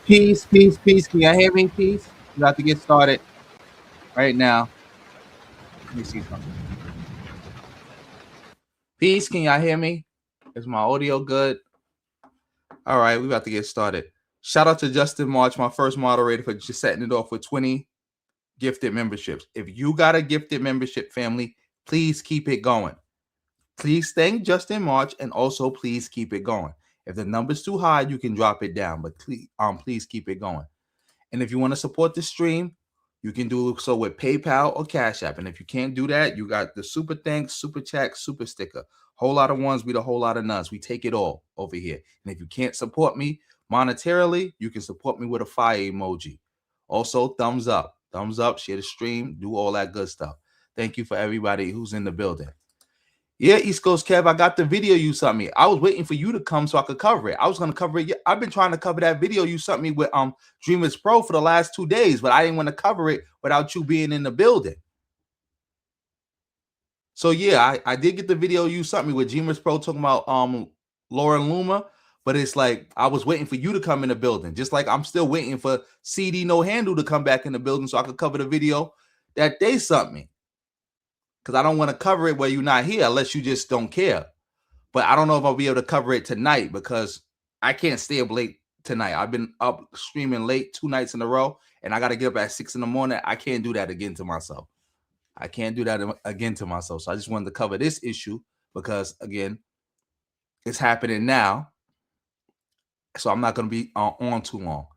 Peace, peace, peace. Can y'all hear me? Peace. We about to get started right now. Let me see something. Peace. Can y'all hear me? Is my audio good? All right, we about to get started. Shout out to Justin March, my first moderator, for just setting it off with 20 gifted memberships. If you got a gifted membership, family, please keep it going. Please thank Justin March, and also please keep it going. If the number's too high, you can drop it down, but please keep it going. And if you want to support the stream, you can do so with PayPal or Cash App. And if you can't do that, you got the Super Thanks, Super Chat, Super Sticker. Whole lot of ones, we the whole lot of nuns. We take it all over here. And if you can't support me monetarily, you can support me with a fire emoji. Also, thumbs up, share the stream, do all that good stuff. Thank you for everybody who's in the building. Yeah, East Coast Kev, I got the video you sent me. I was waiting for you to come so I could cover it. I was going to cover it. I've been trying to cover that video you sent me with Dreamers Pro for the last 2 days, but I didn't want to cover it without you being in the building. So yeah, I did get the video you sent me with Dreamers Pro talking about Lauren Luma, but it's like I was waiting for you to come in the building, just like I'm still waiting for CD No Handle to come back in the building so I could cover the video that they sent me. Because I don't want to cover it where you're not here unless you just don't care. But I don't know if I'll be able to cover it tonight because I can't stay up late tonight. I've been up streaming late 2 nights in a row, and I got to get up at 6 in the morning. I can't do that again to myself. So I just wanted to cover this issue because, again, it's happening now. So I'm not going to be on too long.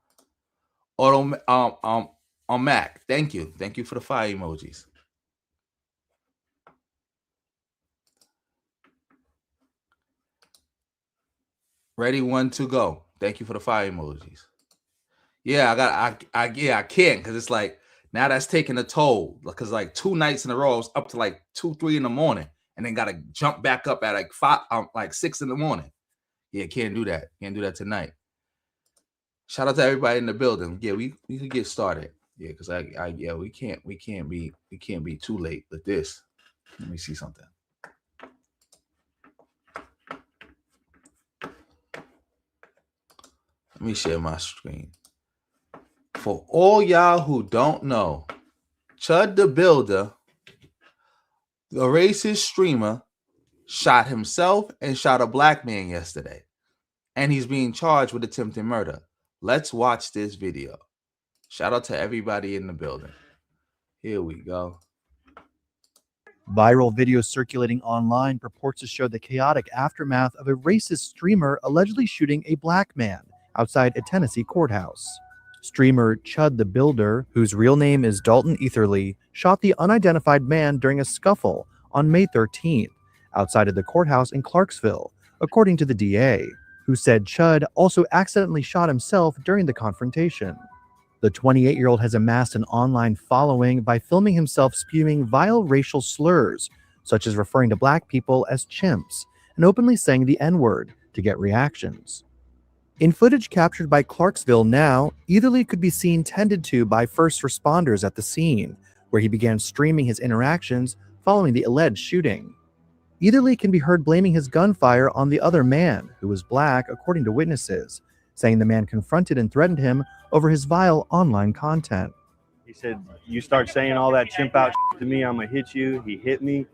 On Mac, thank you. Thank you for the fire emojis. Ready, 1, 2, go. Thank you for the fire emojis. Yeah, I can't because it's like now that's taking a toll because like 2 nights in a row, I was up to like 2, 3 in the morning and then got to jump back up at like 5, like 6 in the morning. Yeah, can't do that. Can't do that tonight. Shout out to everybody in the building. Yeah, we could get started. Yeah, because we can't be too late with this. Let me see something. Let me share my screen. For all y'all who don't know, Chud the Builder, the racist streamer, shot himself and shot a black man yesterday. And he's being charged with attempted murder. Let's watch this video. Shout out to everybody in the building. Here we go. Viral video circulating online purports to show the chaotic aftermath of a racist streamer allegedly shooting a black man outside a Tennessee courthouse. Streamer Chud the Builder, whose real name is Dalton Etherly, shot the unidentified man during a scuffle on May 13th outside of the courthouse in Clarksville, according to the DA, who said Chud also accidentally shot himself during the confrontation. The 28-year-old has amassed an online following by filming himself spewing vile racial slurs, such as referring to black people as chimps and openly saying the N-word to get reactions. In footage captured by Clarksville Now, Etherly could be seen tended to by first responders at the scene, where he began streaming his interactions following the alleged shooting. Etherly can be heard blaming his gunfire on the other man, who was black, according to witnesses, saying the man confronted and threatened him over his vile online content. He said, "You start saying all that chimp out to me, I'm gonna hit you." He hit me,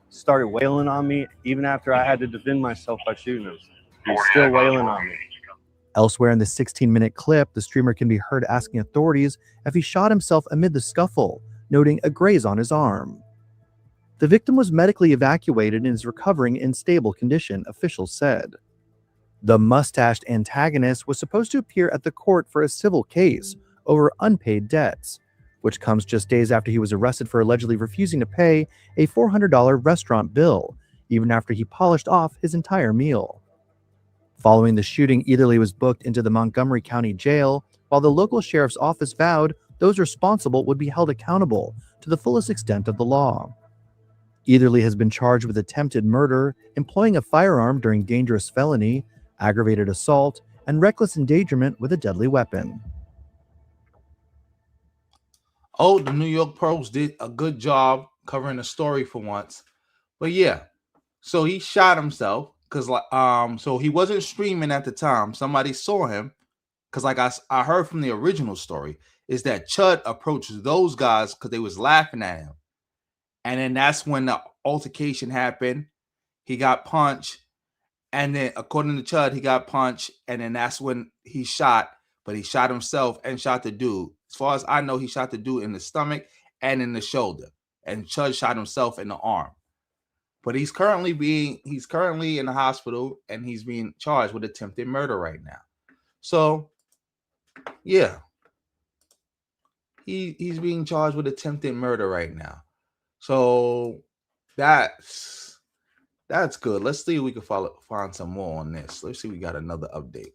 started wailing on me, even after I had to defend myself by shooting him. He's still wailing on me. Elsewhere in the 16-minute clip, the streamer can be heard asking authorities if he shot himself amid the scuffle, noting a graze on his arm. The victim was medically evacuated and is recovering in stable condition, officials said. The mustached antagonist was supposed to appear at the court for a civil case over unpaid debts, which comes just days after he was arrested for allegedly refusing to pay a $400 restaurant bill, even after he polished off his entire meal. Following the shooting, Etherly was booked into the Montgomery County Jail, while the local sheriff's office vowed those responsible would be held accountable to the fullest extent of the law. Etherly has been charged with attempted murder, employing a firearm during dangerous felony, aggravated assault, and reckless endangerment with a deadly weapon. Oh, the New York Post did a good job covering the story for once. But yeah, so he shot himself because so he wasn't streaming at the time. Somebody saw him because like I heard from the original story, is that Chud approached those guys because they was laughing at him. And then that's when the altercation happened. He got punched. And then according to Chud, he got punched. And then that's when he shot. But he shot himself and shot the dude. As far as I know, he shot the dude in the stomach and in the shoulder. And Chud shot himself in the arm. But he's currently in the hospital, and he's being charged with attempted murder right now. So, yeah. He's being charged with attempted murder right now. So that's good. Let's see if we can find some more on this. Let's see if we got another update.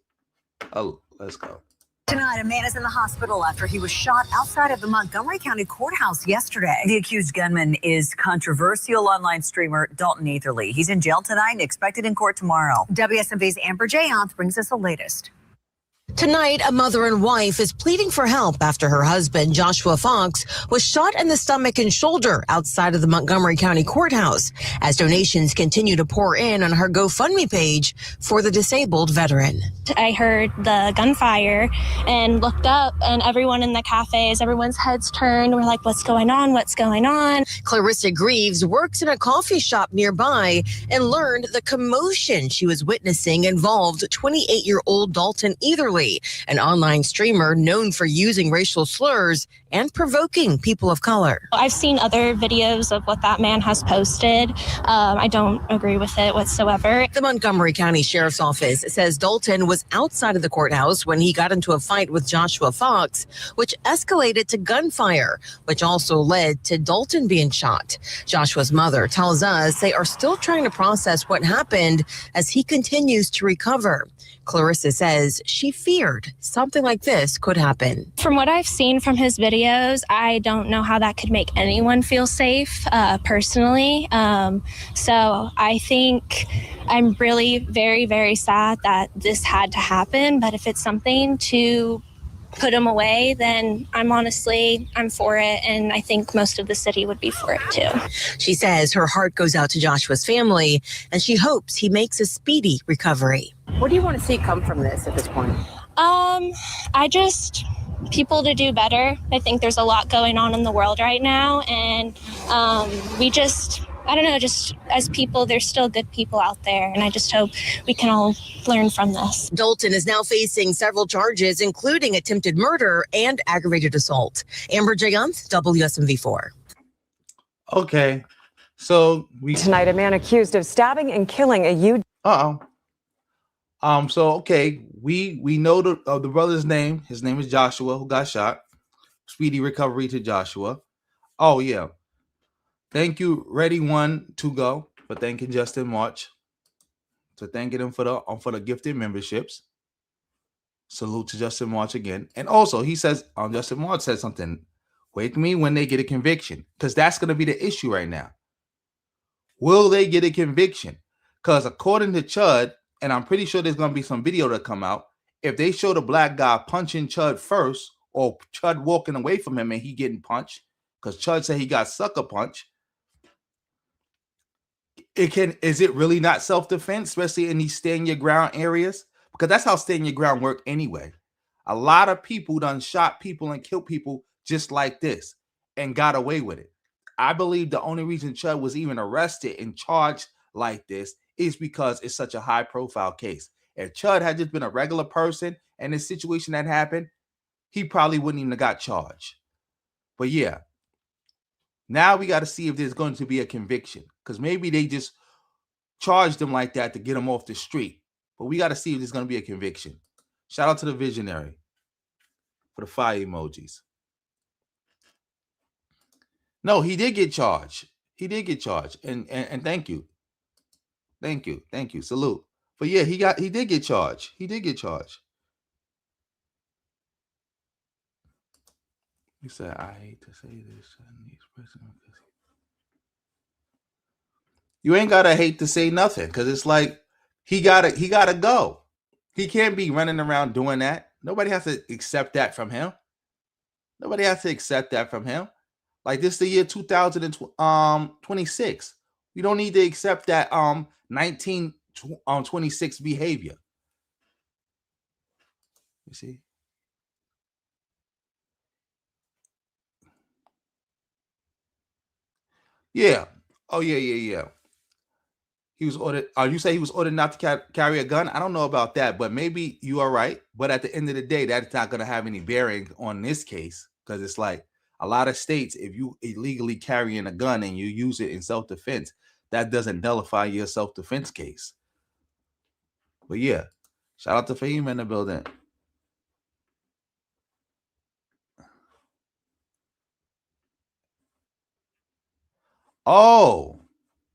Oh, let's go. Tonight, a man is in the hospital after he was shot outside of the Montgomery County Courthouse yesterday. The accused gunman is controversial online streamer Dalton Etherly. He's in jail tonight and expected in court tomorrow. WSMV's Amber Jayanth brings us the latest. Tonight, a mother and wife is pleading for help after her husband, Joshua Fox, was shot in the stomach and shoulder outside of the Montgomery County Courthouse as donations continue to pour in on her GoFundMe page for the disabled veteran. I heard the gunfire and looked up, and everyone in the cafes, everyone's heads turned. We're like, what's going on? What's going on? Clarissa Greaves works in a coffee shop nearby and learned the commotion she was witnessing involved 28-year-old Dalton Etherly, an online streamer known for using racial slurs and provoking people of color. I've seen other videos of what that man has posted. I don't agree with it whatsoever. The Montgomery County Sheriff's Office says Dalton was outside of the courthouse when he got into a fight with Joshua Fox, which escalated to gunfire, which also led to Dalton being shot. Joshua's mother tells us they are still trying to process what happened as he continues to recover. Clarissa says she feared something like this could happen. From what I've seen from his videos, I don't know how that could make anyone feel safe personally. So I think I'm really very, very sad that this had to happen. But if it's something to put him away, then I'm for it. And I think most of the city would be for it too. She says her heart goes out to Joshua's family and she hopes he makes a speedy recovery. What do you want to see come from this at this point? I just people to do better. I think there's a lot going on in the world right now. And I don't know, just as people, there's still good people out there. And I just hope we can all learn from this. Dalton is now facing several charges, including attempted murder and aggravated assault. Amber Jayanth, WSMV4. Okay. So Tonight, a man accused of stabbing and killing a So okay, we know the brother's name. His name is Joshua, who got shot. Speedy recovery to Joshua. Oh yeah. Thank you, Ready One to Go, for thanking Justin March. So thanking him for the gifted memberships. Salute to Justin March again. And also he says, Justin March said something. Wake me when they get a conviction. Because that's gonna be the issue right now. Will they get a conviction? Because according to Chud, and I'm pretty sure there's going to be some video that come out, if they show the black guy punching Chud first, or Chud walking away from him and he getting punched, because Chud said he got sucker punch, is it really not self-defense, especially in these stand your ground areas? Because that's how stand your ground work anyway. A lot of people done shot people and killed people just like this and got away with it. I believe the only reason Chud was even arrested and charged like this is because it's such a high profile case. If Chud had just been a regular person and this situation that happened, he probably wouldn't even have got charged. But yeah, now we got to see if there's going to be a conviction, because maybe they just charged him like that to get him off the street. But we got to see if there's going to be a conviction. Shout out to the visionary for the fire emojis. No, he did get charged. He did get charged. And thank you. Thank you. Salute. But yeah, he did get charged. He did get charged. He said, I hate to say this. You ain't gotta hate to say nothing, because it's like he gotta go. He can't be running around doing that. Nobody has to accept that from him. Nobody has to accept that from him. Like, this is the year 2026. We don't need to accept that 1926 behavior. You see? Yeah. Oh, yeah. He was ordered. You say he was ordered not to carry a gun? I don't know about that, but maybe you are right. But at the end of the day, that's not going to have any bearing on this case, because it's like a lot of states, if you illegally carrying a gun and you use it in self-defense, that doesn't nullify your self-defense case. But yeah, shout out to Fahim in the building. Oh,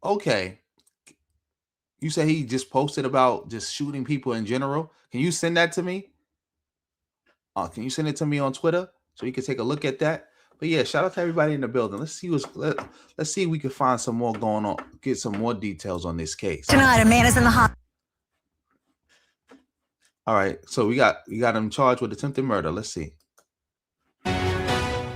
okay. You say he just posted about just shooting people in general. Can you send that to me? Can you send it to me on Twitter so you can take a look at that? But yeah, shout out to everybody in the building. Let's see let's see if we can find some more going on, get some more details on this case. Tonight, a man is in the hospital. All right, so we got him charged with attempted murder. Let's see.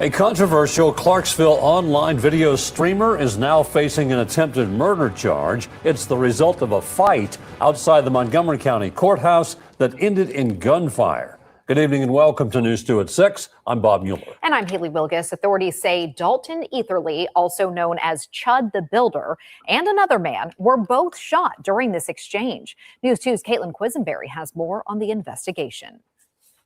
A controversial Clarksville online video streamer is now facing an attempted murder charge. It's the result of a fight outside the Montgomery County Courthouse that ended in gunfire. Good evening and welcome to News 2 at 6. I'm Bob Mueller. And I'm Haley Wilgus. Authorities say Dalton Etherly, also known as Chud the Builder, and another man were both shot during this exchange. News 2's Caitlin Quisenberry has more on the investigation.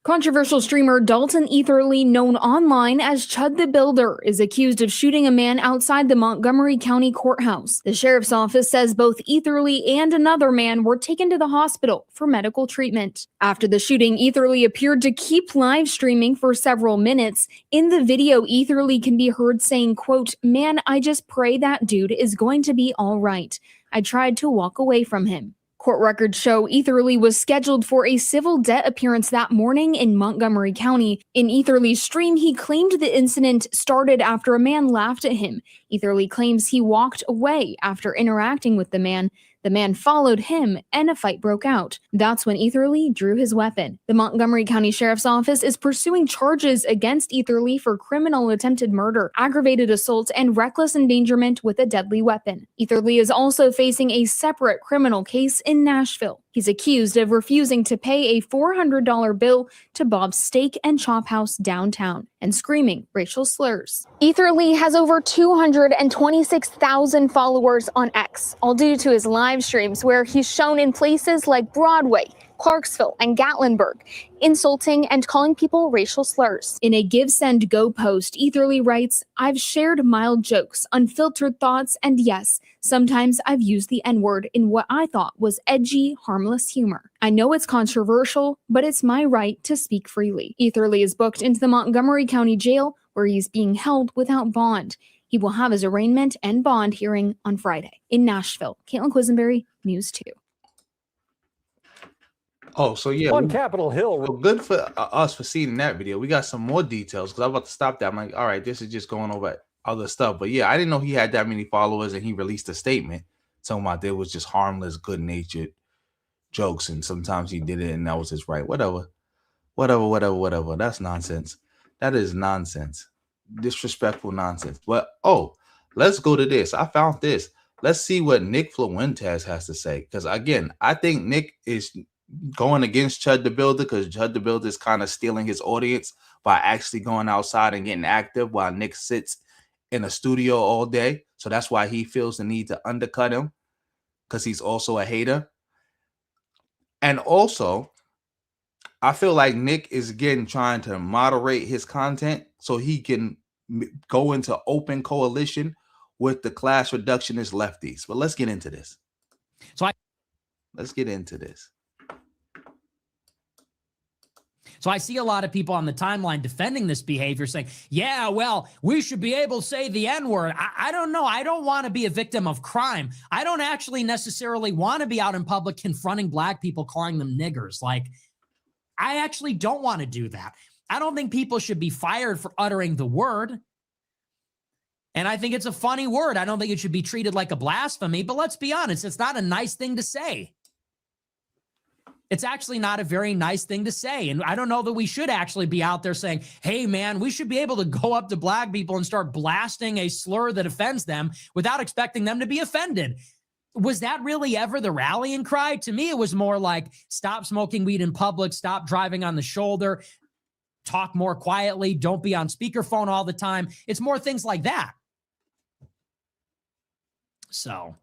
Controversial streamer Dalton Etherly, known online as Chud the Builder, is accused of shooting a man outside the Montgomery County Courthouse. The sheriff's office says both Etherly and another man were taken to the hospital for medical treatment. After the shooting, Etherly appeared to keep live streaming for several minutes. In the video, Etherly can be heard saying, quote, "Man, I just pray that dude is going to be all right. I tried to walk away from him." Court records show Etherly was scheduled for a civil debt appearance that morning in Montgomery County. In Etherly's stream, he claimed the incident started after a man laughed at him. Etherly claims he walked away after interacting with the man. The man followed him and a fight broke out. That's when Etherly drew his weapon. The Montgomery County Sheriff's Office is pursuing charges against Etherly for criminal attempted murder, aggravated assault, and reckless endangerment with a deadly weapon. Etherly is also facing a separate criminal case in Nashville. He's accused of refusing to pay a $400 bill to Bob's Steak and Chop House downtown and screaming racial slurs. Etherly has over 226,000 followers on X, all due to his live streams where he's shown in places like Broadway, Clarksville, and Gatlinburg, insulting and calling people racial slurs. In a Give, Send, Go post, Etherly writes, "I've shared mild jokes, unfiltered thoughts, and yes, sometimes I've used the N-word in what I thought was edgy, harmless humor. I know it's controversial, but it's my right to speak freely." Etherly is booked into the Montgomery County Jail, where he's being held without bond. He will have his arraignment and bond hearing on Friday. In Nashville, Caitlin Quisenberry, News 2. Oh, so yeah, On Capitol Hill. well, good for us for seeing that video. We got some more details because I'm about to stop that. I'm like, all right, this is just going over other stuff. But yeah, I didn't know he had that many followers, and he released a statement talking about there was just harmless, good-natured jokes, and sometimes he did it, and that was his right. Whatever. That's nonsense. That is nonsense. Disrespectful nonsense. But let's go to this. I found this. Let's see what Nick Fuentes has to say. Because again, I think Nick is going against Chud the Builder because Chud the Builder is kind of stealing his audience by actually going outside and getting active while Nick sits in a studio all day. So that's why he feels the need to undercut him, because he's also a hater. And also, I feel like Nick is again trying to moderate his content so he can go into open coalition with the class reductionist lefties. But let's get into this. Let's get into this. So I see a lot of people on the timeline defending this behavior saying, yeah, well, we should be able to say the N-word. I don't know. I don't want to be a victim of crime. I don't actually necessarily want to be out in public confronting black people, calling them niggers. Like, I actually don't want to do that. I don't think people should be fired for uttering the word. And I think it's a funny word. I don't think it should be treated like a blasphemy, but let's be honest, it's not a nice thing to say. It's actually not a very nice thing to say. And I don't know that we should actually be out there saying, hey, man, we should be able to go up to black people and start blasting a slur that offends them without expecting them to be offended. Was that really ever the rallying cry? To me, it was more like, stop smoking weed in public, stop driving on the shoulder, talk more quietly, don't be on speakerphone all the time. It's more things like that. So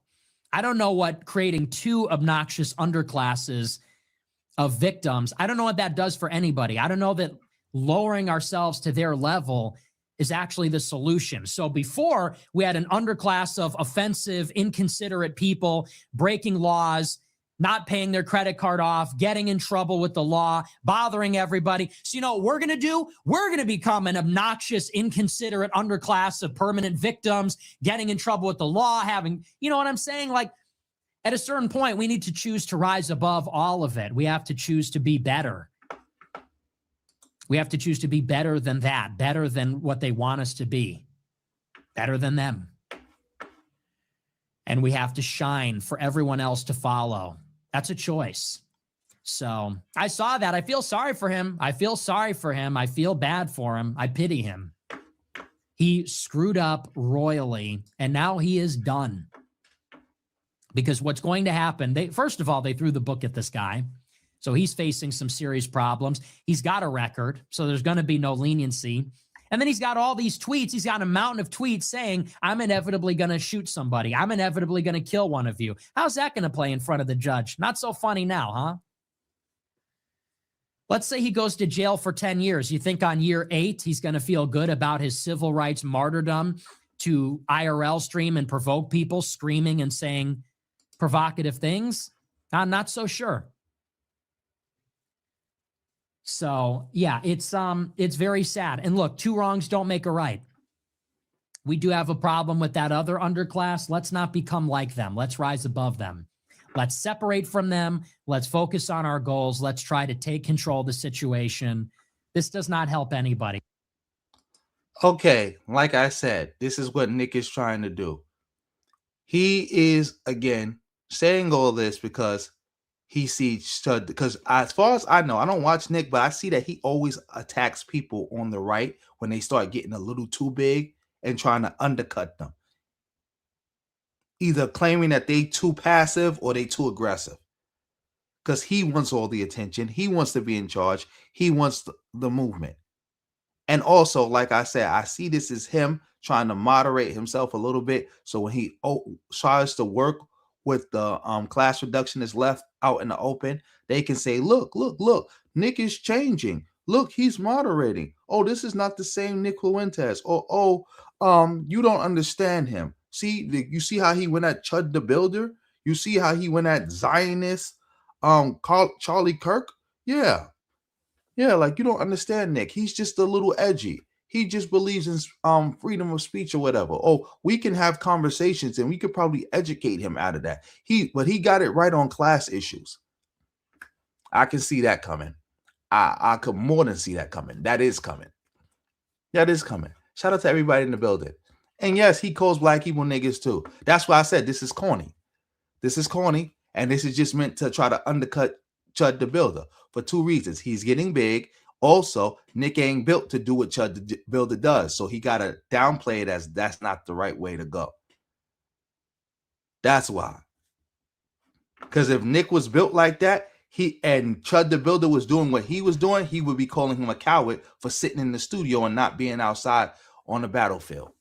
I don't know what creating two obnoxious underclasses of victims, I don't know what that does for anybody. I don't know that lowering ourselves to their level is actually the solution. So before, we had an underclass of offensive, inconsiderate people breaking laws, not paying their credit card off, getting in trouble with the law, bothering everybody. So you know what we're going to do? We're going to become an obnoxious, inconsiderate underclass of permanent victims, getting in trouble with the law, having, you know what I'm saying? Like, at a certain point, we need to choose to rise above all of it. We have to choose to be better. We have to choose to be better than that, better than what they want us to be, better than them. And we have to shine for everyone else to follow. That's a choice. So I saw that. I feel sorry for him. I feel sorry for him. I feel bad for him. I pity him. He screwed up royally, and now he is done. Because what's going to happen, first of all, they threw the book at this guy. So he's facing some serious problems. He's got a record, so there's going to be no leniency. And then he's got all these tweets. He's got a mountain of tweets saying, I'm inevitably going to shoot somebody. I'm inevitably going to kill one of you. How's that going to play in front of the judge? Not so funny now, huh? Let's say he goes to jail for 10 years. You think on year 8, he's going to feel good about his civil rights martyrdom to IRL stream and provoke people screaming and saying provocative things? I'm not so sure. So yeah, it's very sad. And look, 2 wrongs don't make a right. We do have a problem with that other underclass. Let's not become like them. Let's rise above them. Let's separate from them. Let's focus on our goals. Let's try to take control of the situation. This does not help anybody. Okay, like I said, this is what Nick is trying to do. He is, again, saying all this because he sees Chud. Because as far as I know, I don't watch Nick, but I see that he always attacks people on the right when they start getting a little too big and trying to undercut them. Either claiming that they too passive or they too aggressive. Because he wants all the attention. He wants to be in charge. He wants the movement. And also, like I said, I see this as him trying to moderate himself a little bit. So when he tries to work with the class reductionist left out in the open, they can say, look, Nick is changing. Look, he's moderating. Oh, this is not the same Nick Fuentes. You don't understand him. See, you see how he went at Chud the Builder? You see how he went at Zionist Charlie Kirk? Yeah, like you don't understand Nick. He's just a little edgy. He just believes in freedom of speech or whatever. Oh, we can have conversations and we could probably educate him out of that. But he got it right on class issues. I can see that coming. I could more than see that coming. That is coming. Shout out to everybody in the building. And yes, he calls black people niggas too. That's why I said this is corny. And this is just meant to try to undercut Chud the Builder for 2 reasons. He's getting big. Also, Nick ain't built to do what Chud the Builder does. So he got to downplay it as that's not the right way to go. That's why. Because if Nick was built like that, and Chud the Builder was doing what he was doing, he would be calling him a coward for sitting in the studio and not being outside on the battlefield.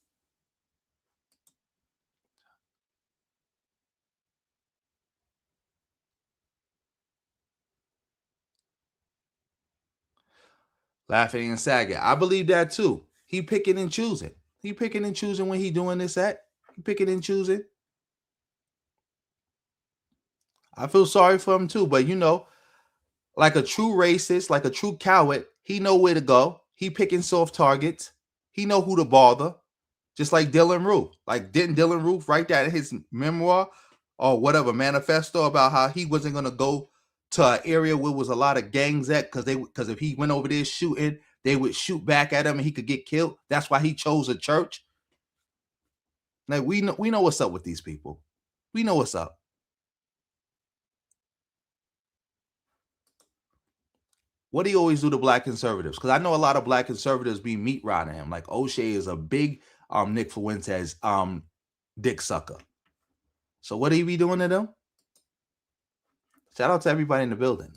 Laughing and sagging. I believe that too. He picking and choosing. When he doing this at. He picking and choosing. I feel sorry for him too, but you know, like a true racist, like a true coward, he know where to go. He picking soft targets. He know who to bother. Just like Dylan Roof. Like, didn't Dylan Roof write that in his memoir or whatever manifesto about how he wasn't gonna go to an area where was a lot of gangs at because if he went over there shooting, they would shoot back at him and he could get killed. That's why he chose a church. Like we know what's up with these people. We know what's up. What do you always do to black conservatives? Because I know a lot of black conservatives be meat riding him. Like O'Shea is a big Nick Fuentes dick sucker. So what do he be doing to them? Shout out to everybody in the building.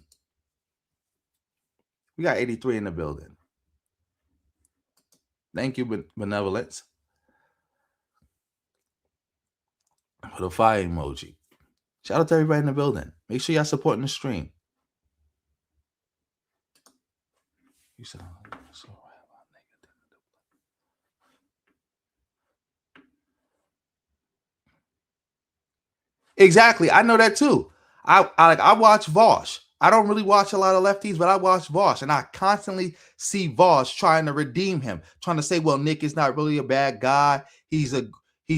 We got 83 in the building. Thank you, Benevolence. Put a fire emoji. Shout out to everybody in the building. Make sure y'all supporting the stream. You said, exactly. I know that too. I watch Vosh. I don't really watch a lot of lefties, but I watch Vosh, and I constantly see Vosh trying to redeem him, trying to say, well, Nick is not really a bad guy. He's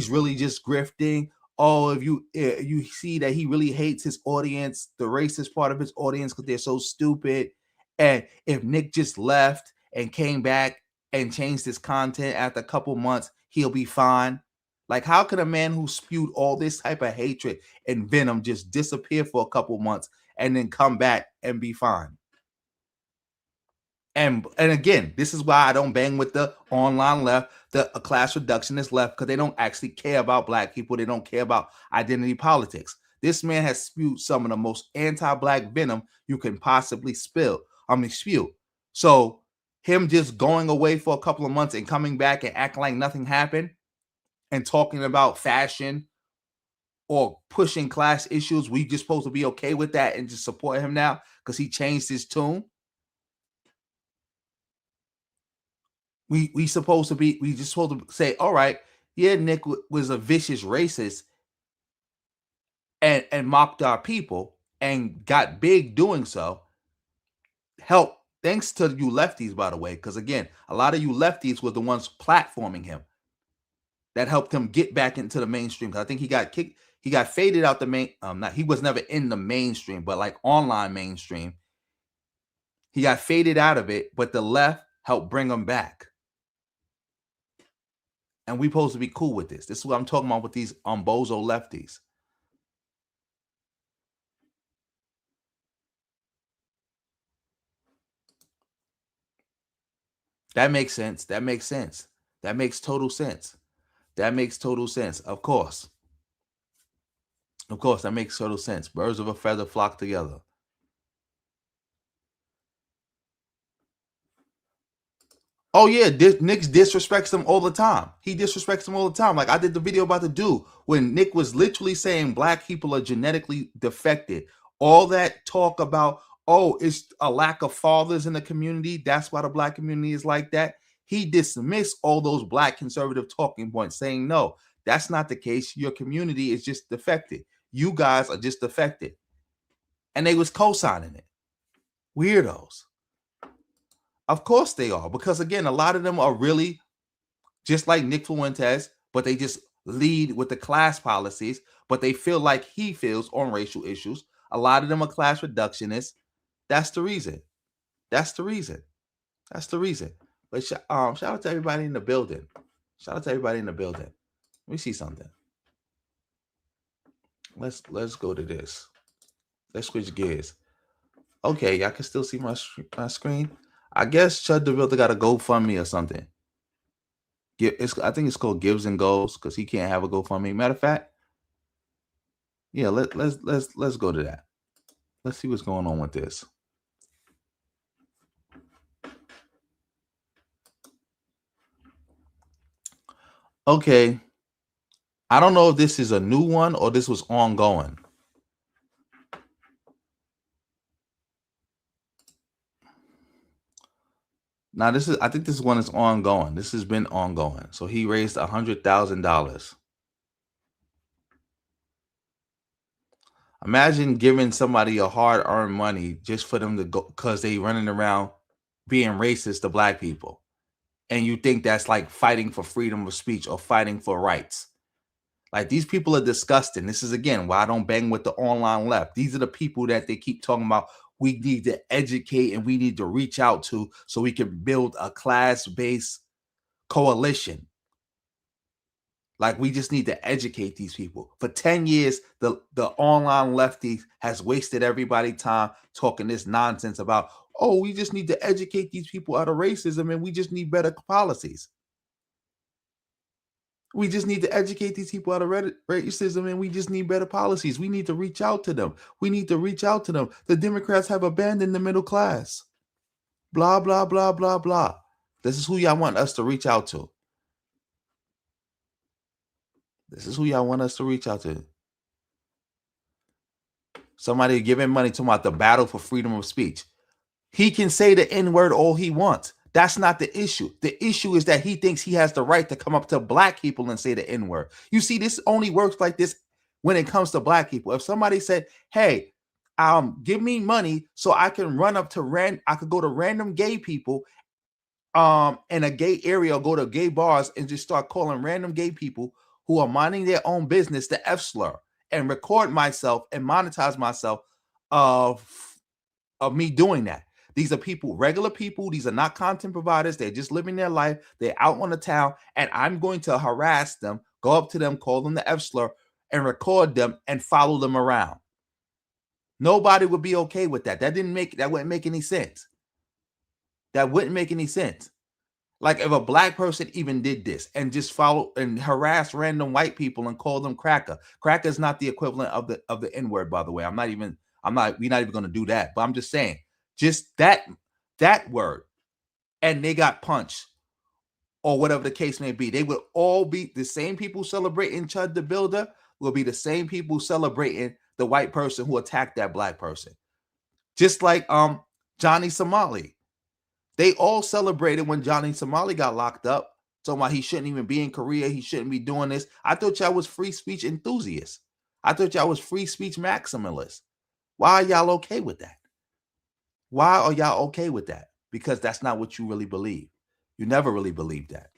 really just grifting. Oh, if you see that he really hates his audience, the racist part of his audience, because they're so stupid. And if Nick just left and came back and changed his content after a couple months, he'll be fine. Like, how can a man who spewed all this type of hatred and venom just disappear for a couple months and then come back and be fine? And again, this is why I don't bang with the online left, the class reductionist left, because they don't actually care about black people. They don't care about identity politics. This man has spewed some of the most anti-black venom you can possibly spew. So him just going away for a couple of months and coming back and acting like nothing happened and talking about fashion or pushing class issues, we just supposed to be okay with that and just support him now because he changed his tune? We just supposed to say, all right, yeah, Nick was a vicious racist and mocked our people and got big doing so. Help, thanks to you lefties, by the way, because again, a lot of you lefties were the ones platforming him. That helped him get back into the mainstream. I think he got kicked. He got faded out the main. He was never in the mainstream, but like online mainstream. He got faded out of it, but the left helped bring him back. And we supposed to be cool with this. This is what I'm talking about with these bozo lefties. That makes sense. That makes sense. That makes total sense. That makes total sense. Of course. Of course, that makes total sense. Birds of a feather flock together. Oh, yeah, Nick disrespects them all the time. He disrespects them all the time. Like I did the video about the dude when Nick was literally saying black people are genetically defected. All that talk about, oh, it's a lack of fathers in the community. That's why the black community is like that. He dismissed all those black conservative talking points, saying, no, that's not the case. Your community is just defected. You guys are just defected. And they was co-signing it. Weirdos. Of course they are, because again, a lot of them are really just like Nick Fuentes, but they just lead with the class policies, but they feel like he feels on racial issues. A lot of them are class reductionists. That's the reason. That's the reason. That's the reason. But shout out to everybody in the building. Shout out to everybody in the building. Let me see something. Let's go to this. Let's switch gears. Okay, y'all can still see my screen. I guess Chud the Builder got a GoFundMe or something. I think it's called Gives and Goes because he can't have a GoFundMe. Matter of fact, yeah, let's go to that. Let's see what's going on with this. Okay, I don't know if this is a new one or this was ongoing. Now I think this one is ongoing. This has been ongoing. So he raised $100,000. Imagine giving somebody a hard-earned money just for them to go because they running around being racist to black people. And you think that's like fighting for freedom of speech or fighting for rights. Like these people are disgusting. This is again why I don't bang with the online left. These are the people that they keep talking about. We need to educate and we need to reach out to so we can build a class-based coalition. Like we just need to educate these people. For 10 years, the online lefty has wasted everybody's time talking this nonsense about, oh, we just need to educate these people out of racism and we just need better policies. We just need to educate these people out of racism and we just need better policies. We need to reach out to them. We need to reach out to them. The Democrats have abandoned the middle class. Blah, blah, blah, blah, blah. This is who y'all want us to reach out to. This is who y'all want us to reach out to. Somebody giving money to about the battle for freedom of speech. He can say the N-word all he wants. That's not the issue. The issue is that he thinks he has the right to come up to black people and say the N-word. You see, this only works like this when it comes to black people. If somebody said, hey, give me money so I can run up to I could go to random gay people in a gay area, or go to gay bars and just start calling random gay people who are minding their own business the F slur, and record myself and monetize myself of me doing that. These are people, regular people. These are not content providers. They're just living their life. They're out on the town, and I'm going to harass them, go up to them, call them the F slur, and record them and follow them around. Nobody would be okay with that. That wouldn't make any sense. That wouldn't make any sense. Like if a black person even did this and just follow and harass random white people and call them cracker. Cracker is not the equivalent of the N-word, by the way. We're not even going to do that. But I'm just saying, just that word, and they got punched, or whatever the case may be. They would all be the same people celebrating Chud the Builder will be the same people celebrating the white person who attacked that black person. Just like Johnny Somali. They all celebrated when Johnny Somali got locked up, talking about he shouldn't even be in Korea. He shouldn't be doing this. I thought y'all was free speech enthusiasts. I thought y'all was free speech maximalists. Why are y'all okay with that? Why are y'all okay with that? Because that's not what you really believe. You never really believed that.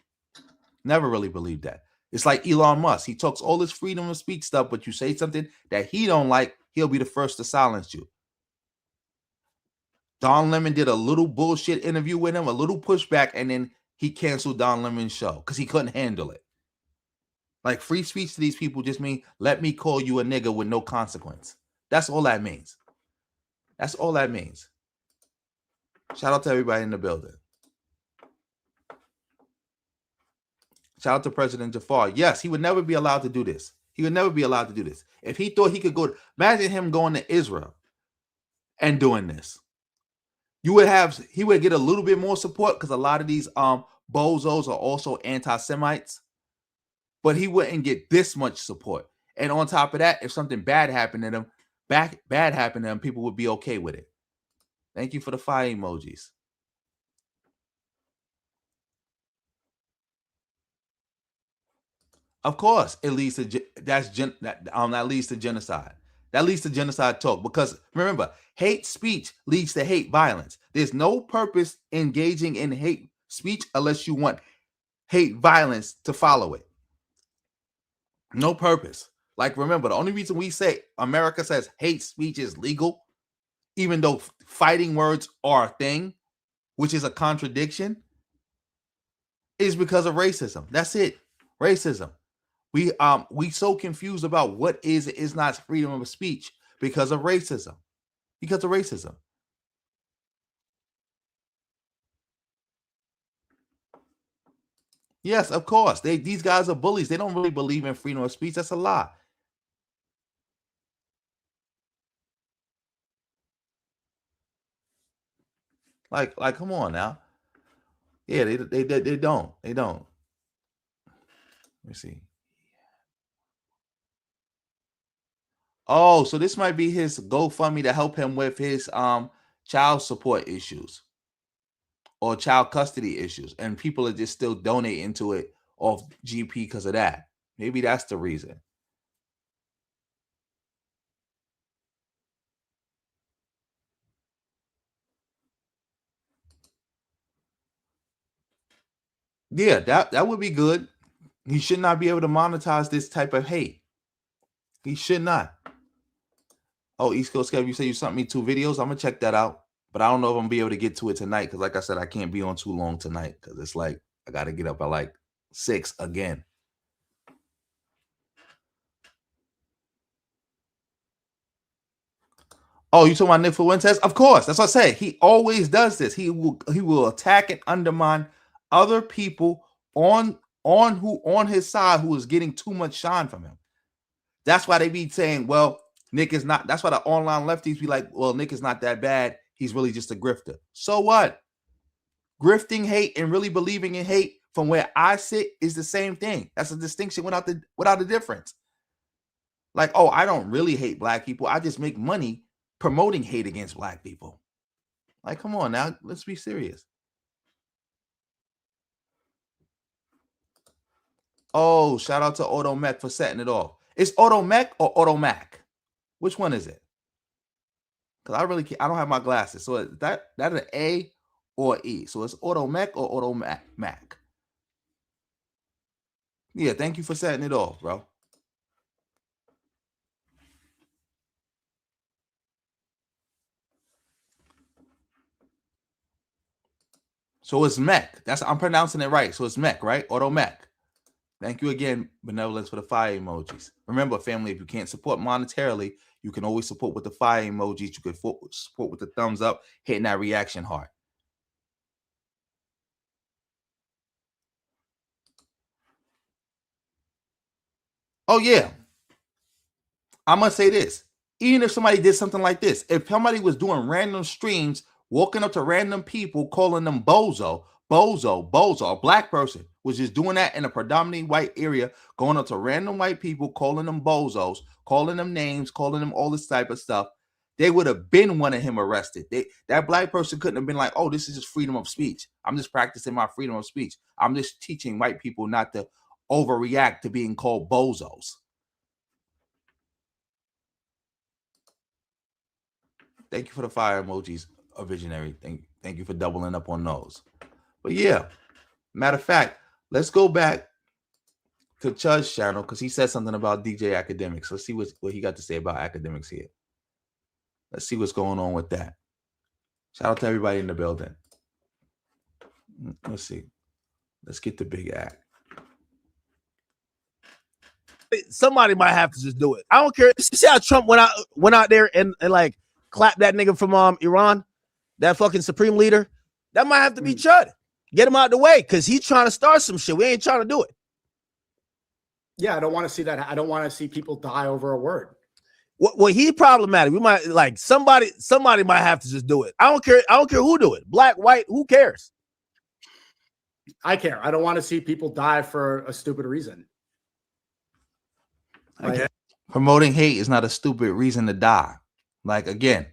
Never really believed that. It's like Elon Musk. He talks all this freedom of speech stuff, but you say something that he don't like, he'll be the first to silence you. Don Lemon did a little bullshit interview with him, a little pushback, and then he canceled Don Lemon's show because he couldn't handle it. Like, free speech to these people just mean, let me call you a nigga with no consequence. That's all that means. That's all that means. Shout out to everybody in the building. Shout out to President Jafar. Yes, he would never be allowed to do this. He would never be allowed to do this. If he thought he could go, imagine him going to Israel and doing this. He would get a little bit more support because a lot of these bozos are also anti-Semites, but he wouldn't get this much support. And on top of that, if something bad happened to them, people would be okay with it. Thank you for the fire emojis. Of course, it leads to that leads to genocide. That leads to genocide talk, because remember, hate speech leads to hate violence. There's no purpose engaging in hate speech unless you want hate violence to follow it. No purpose. Like, remember, the only reason we say America says hate speech is legal, even though fighting words are a thing, which is a contradiction, is because of racism. That's it. Racism. We so confused about what is not freedom of speech because of racism. Because of racism. Yes, of course. These guys are bullies. They don't really believe in freedom of speech. That's a lie. Like, come on now. Yeah, they don't. They don't. Let me see. Oh, so this might be his GoFundMe to help him with his child support issues or child custody issues, and people are just still donating to it off GP because of that. Maybe that's the reason. Yeah, that would be good. He should not be able to monetize this type of hate. He should not. Oh, East Coast Kev, you say you sent me 2 videos. I'm gonna check that out, but I don't know if I'm gonna be able to get to it tonight because, like I said, I can't be on too long tonight because it's like I got to get up at like 6 again. Oh, you talking about Nick Fuentes? Of course, that's what I say. He always does this. He will attack and undermine other people on his side who is getting too much shine from him. That's why they be saying, well, Nick is not. That's why the online lefties be like, well, Nick is not that bad. He's really just a grifter. So what? Grifting hate and really believing in hate from where I sit is the same thing. That's a distinction without a difference. Like, oh, I don't really hate black people. I just make money promoting hate against black people. Like, come on now, let's be serious. Oh, shout out to Auto Mech for setting it off. It's Auto Mech or Auto Mac? Which one is it? Because I don't have my glasses. So is that an A or E? So it's Auto Mech or Auto Mac? Yeah, thank you for setting it off, bro. So it's Mech. I'm pronouncing it right. So it's Mech, right? Auto Mech. Thank you again, Benevolence, for the fire emojis. Remember, family, if you can't support monetarily, you can always support with the fire emojis. You can support with the thumbs up, hitting that reaction heart. Oh, yeah. I'm going to say this. Even if somebody did something like this, if somebody was doing random streams, walking up to random people, calling them bozo, a black person was just doing that in a predominantly white area, going up to random white people, calling them bozos, calling them names, calling them all this type of stuff, they would have been wanting him arrested. That black person couldn't have been like, oh, this is just freedom of speech. I'm just practicing my freedom of speech. I'm just teaching white people not to overreact to being called bozos. Thank you for the fire emojis, a visionary. Thank you for doubling up on those. But yeah, matter of fact, let's go back to Chud's channel because he said something about DJ Academics. Let's see what he got to say about academics here. Let's see what's going on with that. Shout out to everybody in the building. Let's see. Let's get the big act. Somebody might have to just do it. I don't care. You see how Trump went out there and like clapped that nigga from Iran, that fucking supreme leader? That might have to be Chud. Get him out the way because he's trying to start some shit. We ain't trying to do it. Yeah, I don't want to see that. I don't want to see people die over a word. Well, he's problematic. We might like somebody might have to just do it. I don't care who do it. Black, white, who cares? I care. I don't want to see people die for a stupid reason. Okay. Promoting hate is not a stupid reason to die. Like, again,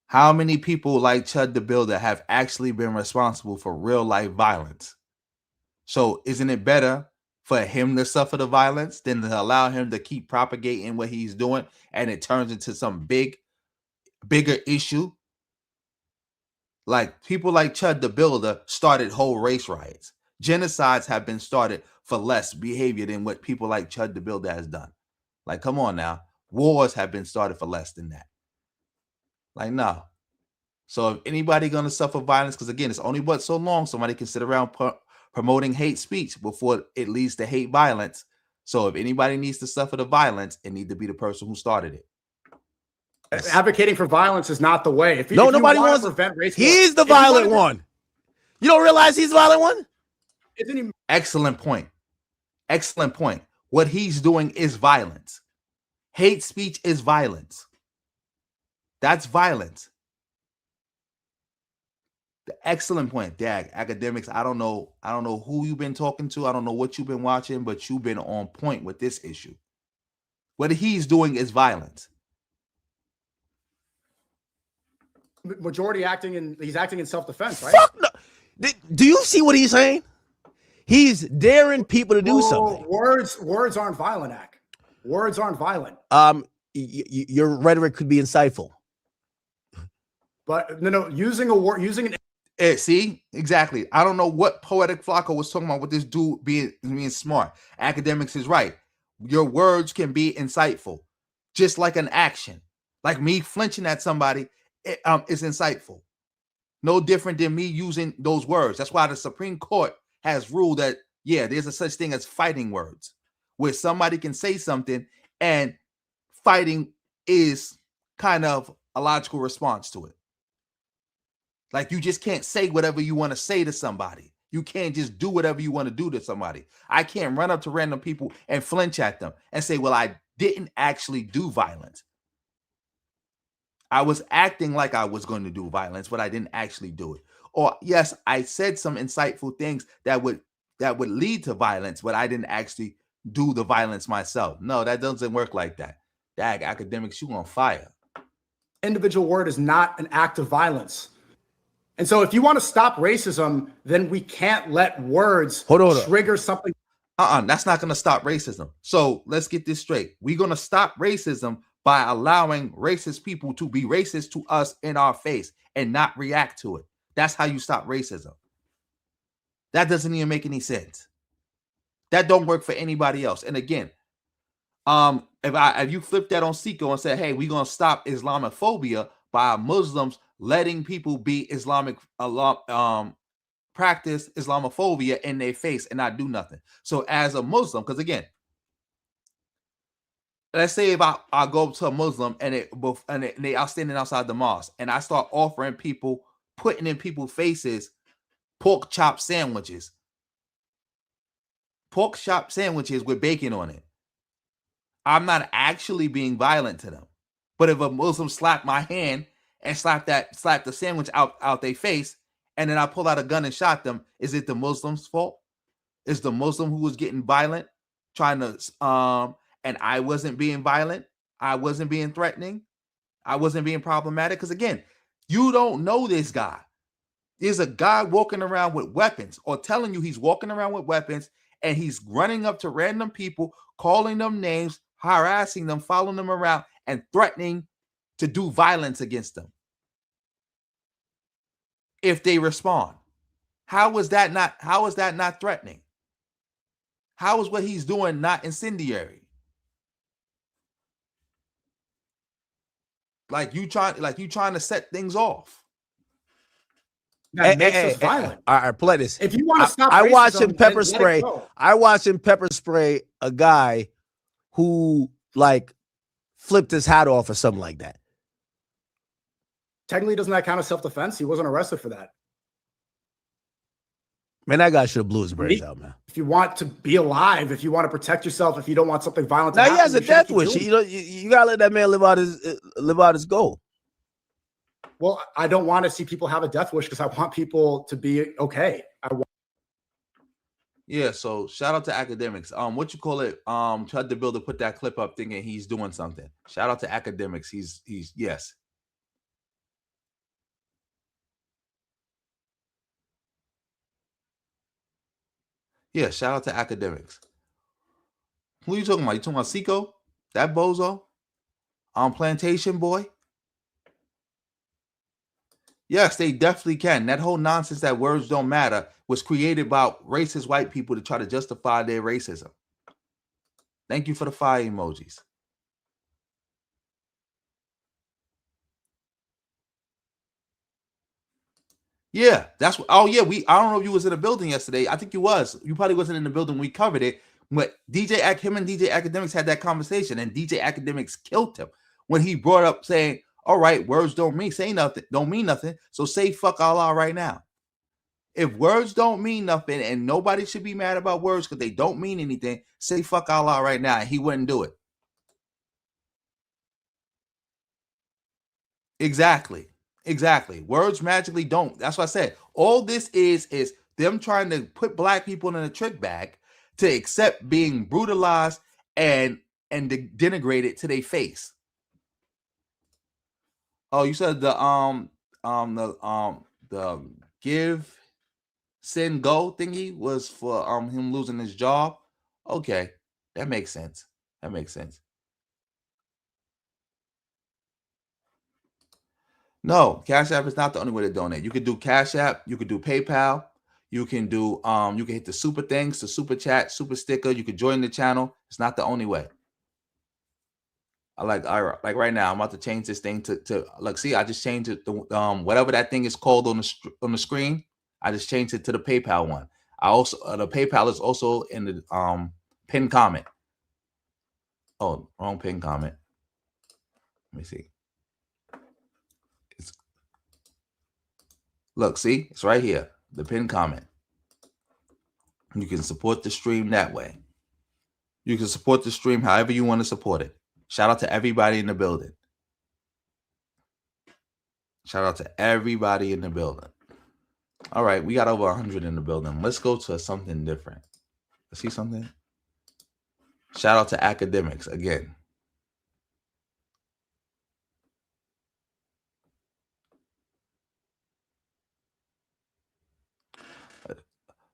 how many people like Chud the Builder have actually been responsible for real life violence? So isn't it better for him to suffer the violence than to allow him to keep propagating what he's doing and it turns into some bigger issue? Like, people like Chud the Builder started whole race riots. Genocides have been started for less behavior than what people like Chud the Builder has done. Like, come on now. Wars have been started for less than that. Like, no. So if anybody going to suffer violence, because again, it's only but so long somebody can sit around promoting hate speech before it leads to hate violence. So if anybody needs to suffer the violence, it needs to be the person who started it. Advocating for violence is not the way. If nobody wants to prevent race. He's the violent one. You don't realize he's the violent one? Isn't he? Excellent point. Excellent point. What he's doing is violence. Hate speech is violence. That's violence. The excellent point, Dag. Academics, I don't know who you've been talking to. I don't know what you've been watching, but you've been on point with this issue. What he's doing is violence. Majority he's acting in self-defense, right? Fuck no. Do you see what he's saying? He's daring people to do something. Words aren't violent, Ak. Words aren't violent. Your rhetoric could be insightful. But no, using a word, see, exactly. I don't know what Poetic Flacco was talking about with this dude being smart. Academics is right. Your words can be insightful, just like an action. Like me flinching at somebody is insightful. No different than me using those words. That's why the Supreme Court has ruled that, yeah, there's a such thing as fighting words, where somebody can say something and fighting is kind of a logical response to it. Like, you just can't say whatever you want to say to somebody. You can't just do whatever you want to do to somebody. I can't run up to random people and flinch at them and say, well, I didn't actually do violence. I was acting like I was going to do violence, but I didn't actually do it. Or yes, I said some insightful things that would lead to violence, but I didn't actually do the violence myself. No, that doesn't work like that. Dag, academics, you on fire. Individual word is not an act of violence. And so if you want to stop racism, then we can't let words trigger something. That's not going to stop racism. So let's get this straight. We're going to stop racism by allowing racist people to be racist to us in our face and not react to it. That's how you stop racism. That doesn't even make any sense. That don't work for anybody else. And again, if you flip that on Seco and say, hey, we're going to stop Islamophobia by Muslims letting people be practice Islamophobia in their face and not do nothing. So as a Muslim, because again, let's say if I go up to a Muslim and they are standing outside the mosque and I start offering people, putting in people's faces pork chop sandwiches with bacon on it. I'm not actually being violent to them. But if a Muslim slapped my hand and slapped the sandwich out their face, and then I pull out a gun and shot them, is it the Muslim's fault? Is the Muslim who was getting violent trying to and I wasn't being violent? I wasn't being threatening. I wasn't being problematic. Because again, you don't know this guy. There's a guy walking around with weapons or telling you he's walking around with weapons and he's running up to random people, calling them names, harassing them, following them around, and threatening to do violence against them if they respond. How is that not threatening? How is what he's doing not incendiary? Like you trying to set things off. That makes us violent. All right, play this. If you want to stop I racism, watching pepper then spray. let it go. I watching pepper spray a guy who like flipped his hat off or something like that. Technically, doesn't that count as self-defense? He wasn't arrested for that. Man, that guy should have blew his brains out, man. If you want to be alive, if you want to protect yourself, if you don't want something violent to Now happen, he has a you shouldn't death keep wish. doing it. You gotta let that man live out his goal. Well, I don't want to see people have a death wish because I want people to be okay. Yeah, so shout out to academics. What you call it? Chud the Builder put that clip up thinking he's doing something. Shout out to academics. He's yes. Yeah, shout out to academics. Who are you talking about? You talking about Seco? That bozo? Plantation boy? Yes, they definitely can. That whole nonsense that words don't matter was created by racist white people to try to justify their racism. Thank you for the fire emojis. Yeah, that's what. Oh yeah, I don't know if you was in the building yesterday. I think you was. You probably wasn't in the building when we covered it. But him and DJ Academics had that conversation, and DJ Academics killed him when he brought up saying, "All right, words don't mean nothing. So say fuck Allah right now. If words don't mean nothing, and nobody should be mad about words because they don't mean anything, say fuck Allah right now." And he wouldn't do it. Exactly. Words magically don't. That's what I said. All this is them trying to put black people in a trick bag to accept being brutalized and denigrated to their face. Oh, you said the give, send, go thingy was for him losing his job. Okay, that makes sense. No, Cash App is not the only way to donate. You could do Cash App, you could do PayPal, you can do you can hit the super things, the super chat, super sticker. You could join the channel. It's not the only way. I like right now. I'm about to change this thing to like. See, I just changed it to whatever that thing is called on the screen. I just changed it to the PayPal one. I also the PayPal is also in the pinned comment. Oh, wrong pinned comment. Let me see. Look, see, it's right here. The pinned comment. You can support the stream that way. You can support the stream however you want to support it. Shout out to everybody in the building. All right, we got over 100 in the building. Let's go to something different. Let's see something. Shout out to academics again.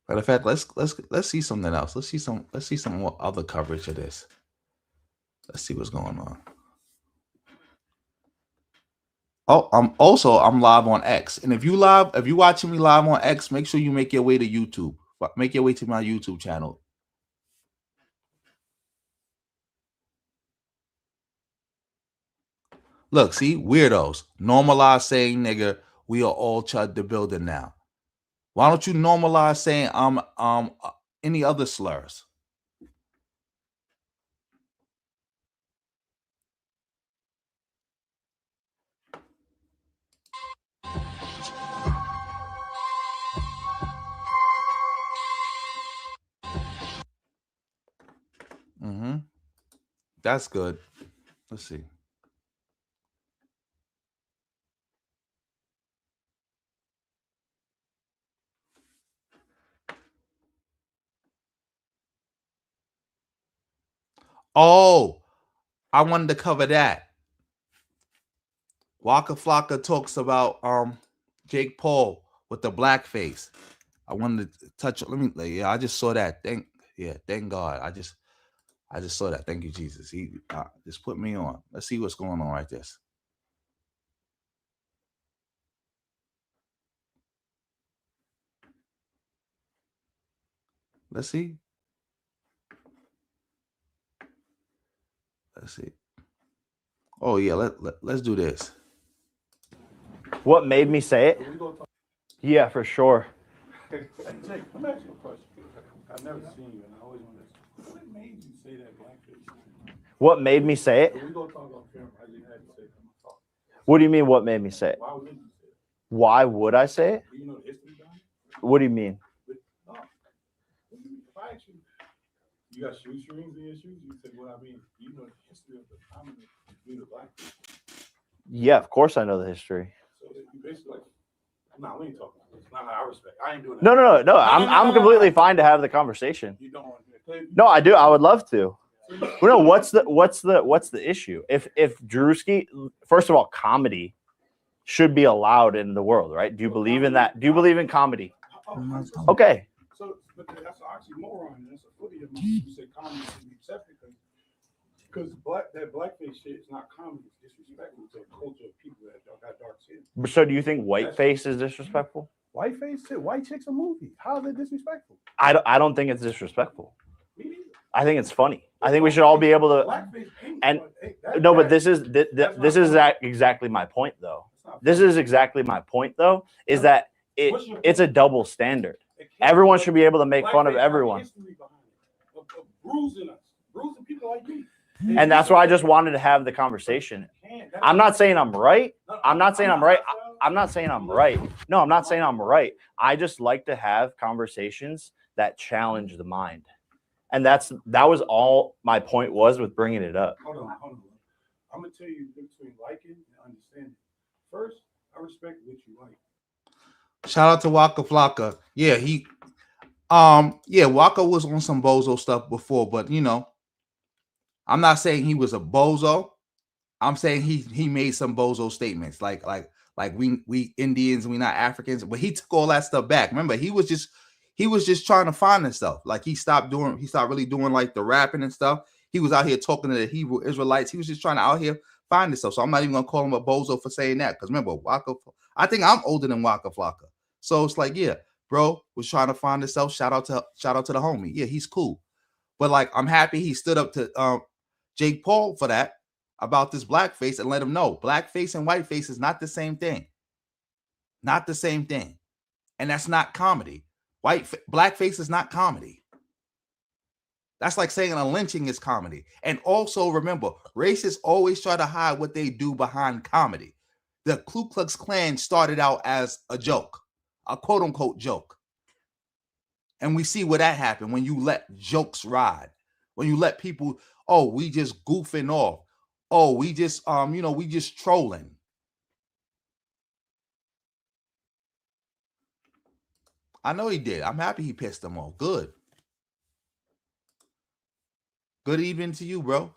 Matter of fact, let's see something else. Let's see some more other coverage of this. Let's see what's going on. Oh, I'm live on X. And if you watching me live on X, make sure you make your way to YouTube. Make your way to my YouTube channel. Look, see, weirdos. Normalize saying nigga, we are all Chud the building now. Why don't you normalize saying any other slurs? That's good. Let's see. Oh, I wanted to cover that. Waka Flocka talks about Jake Paul with the blackface. I wanted to touch. Yeah, I just saw that. Thank God. I just saw that. Thank you, Jesus. He just put me on. Let's see what's going on right this. Let's see. Let's see. Oh yeah, let's do this. What made me say it? Yeah, for sure. Jake, let me ask you a question. I've never seen you, and I always wonder, what made you say that blackface? What made me say it? We gonna talk about camera. I just had to say it. What do you mean? What made me say it? Why would you say it? Why would I say it? Do you know the history behind it? What do you mean? No. If I ask you, you got shoestrings in your shoes. You said, "What I mean." You know the history of the common being a blackface. Yeah, of course I know the history. So you basically like, no, we ain't talking about this. Not how I respect. I ain't doing that. No. I'm completely fine to have the conversation. You don't want to. No, I do. I would love to. Well, no, what's the issue? If Drewski, first of all, comedy should be allowed in the world, right? Do you believe in that? Do you believe in comedy? Okay. So, but that's an oxymoron. That's a footy of mine. You say comedy should be accepted because that blackface shit is not comedy. It's disrespectful to a culture of people that got dark skin. So, do you think whiteface is disrespectful? Whiteface shit. White chicks a movie. How is it disrespectful? I don't think it's disrespectful. I think it's funny. I think we should all be able to. And no, but this is exactly my point, though. This is exactly my point, though. Is that it's a double standard. Everyone should be able to make fun of everyone. Bruising people like me. And that's why I just wanted to have the conversation. I'm not saying I'm right. I'm not saying I'm right. I'm not saying I'm right. No, I'm not saying I'm right. I just like to have conversations that challenge the mind. And that was all my point was with bringing it up. Hold on. I'm gonna tell you between liking and understanding. First, I respect what you like. Shout out to Waka Flocka. Yeah, Waka was on some bozo stuff before, but I'm not saying he was a bozo. I'm saying he made some bozo statements like we Indians, we not Africans, but he took all that stuff back. Remember, he was just trying to find himself. Like he stopped really doing like the rapping and stuff. He was out here talking to the Hebrew Israelites. He was just trying to out here find himself. So I'm not even gonna call him a bozo for saying that. Because remember, I think I'm older than Waka Flocka. So it's like, yeah, bro was trying to find himself. Shout out to the homie. Yeah, he's cool. But like, I'm happy he stood up to Jake Paul for that about this blackface and let him know blackface and whiteface is not the same thing. Not the same thing. And that's not comedy. Blackface is not comedy. That's like saying a lynching is comedy. And also remember, racists always try to hide what they do behind comedy. The Ku Klux Klan started out as a joke, a quote unquote joke. And we see where that happened when you let jokes ride. When you let people, we just goofing off. We just, we just trolling. I know he did. I'm happy he pissed them off. Good. Good evening to you, bro.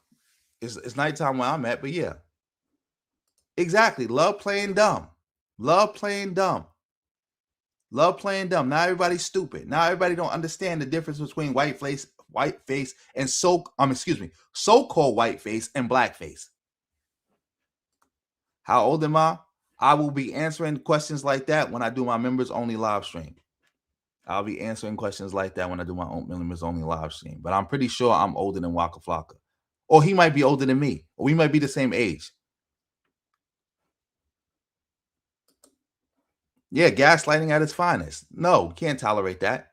It's nighttime where I'm at, but yeah. Exactly. Love playing dumb. Love playing dumb. Love playing dumb. Now everybody's stupid. Now everybody don't understand the difference between whiteface and so-called whiteface and blackface. How old am I? I will be answering questions like that when I do my members only live stream. I'll be answering questions like that when I do my own members only live stream. But I'm pretty sure I'm older than Waka Flocka. Or he might be older than me. Or we might be the same age. Yeah, gaslighting at its finest. No, can't tolerate that.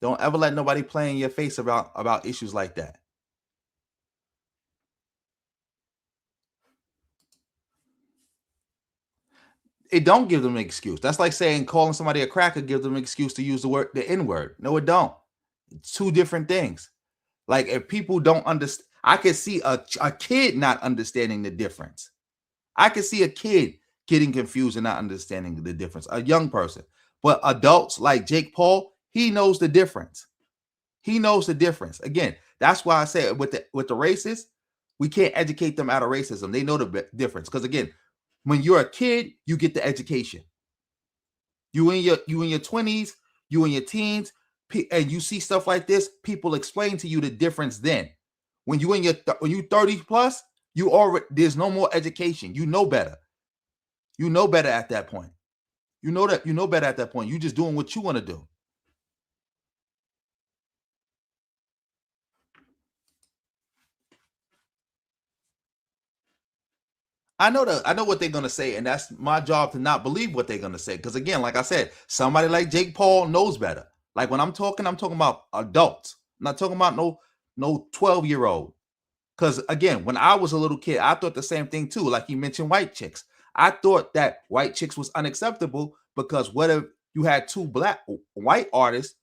Don't ever let nobody play in your face about issues like that. It don't give them an excuse. That's like saying calling somebody a cracker gives them an excuse to use the N-word. No, it don't. It's two different things. Like if people don't understand, I can see a kid not understanding the difference. I can see a kid getting confused and not understanding the difference. A young person. But adults like Jake Paul, he knows the difference. He knows the difference. Again, that's why I say with the racists, we can't educate them out of racism. They know the difference. Because again, when you're a kid, you get the education. You in your 20s, you in your teens, and you see stuff like this, people explain to you the difference then. When you 30 plus, there's no more education. You know better. You know better at that point. You know better at that point. You're just doing what you want to do. I know what they're gonna say, and that's my job to not believe what they're gonna say. Because again, like I said, somebody like Jake Paul knows better. Like when I'm talking about adults. I'm not talking about no 12-year-old. Because again, when I was a little kid, I thought the same thing too. Like he mentioned white chicks. I thought that white chicks was unacceptable because what if you had two white artists,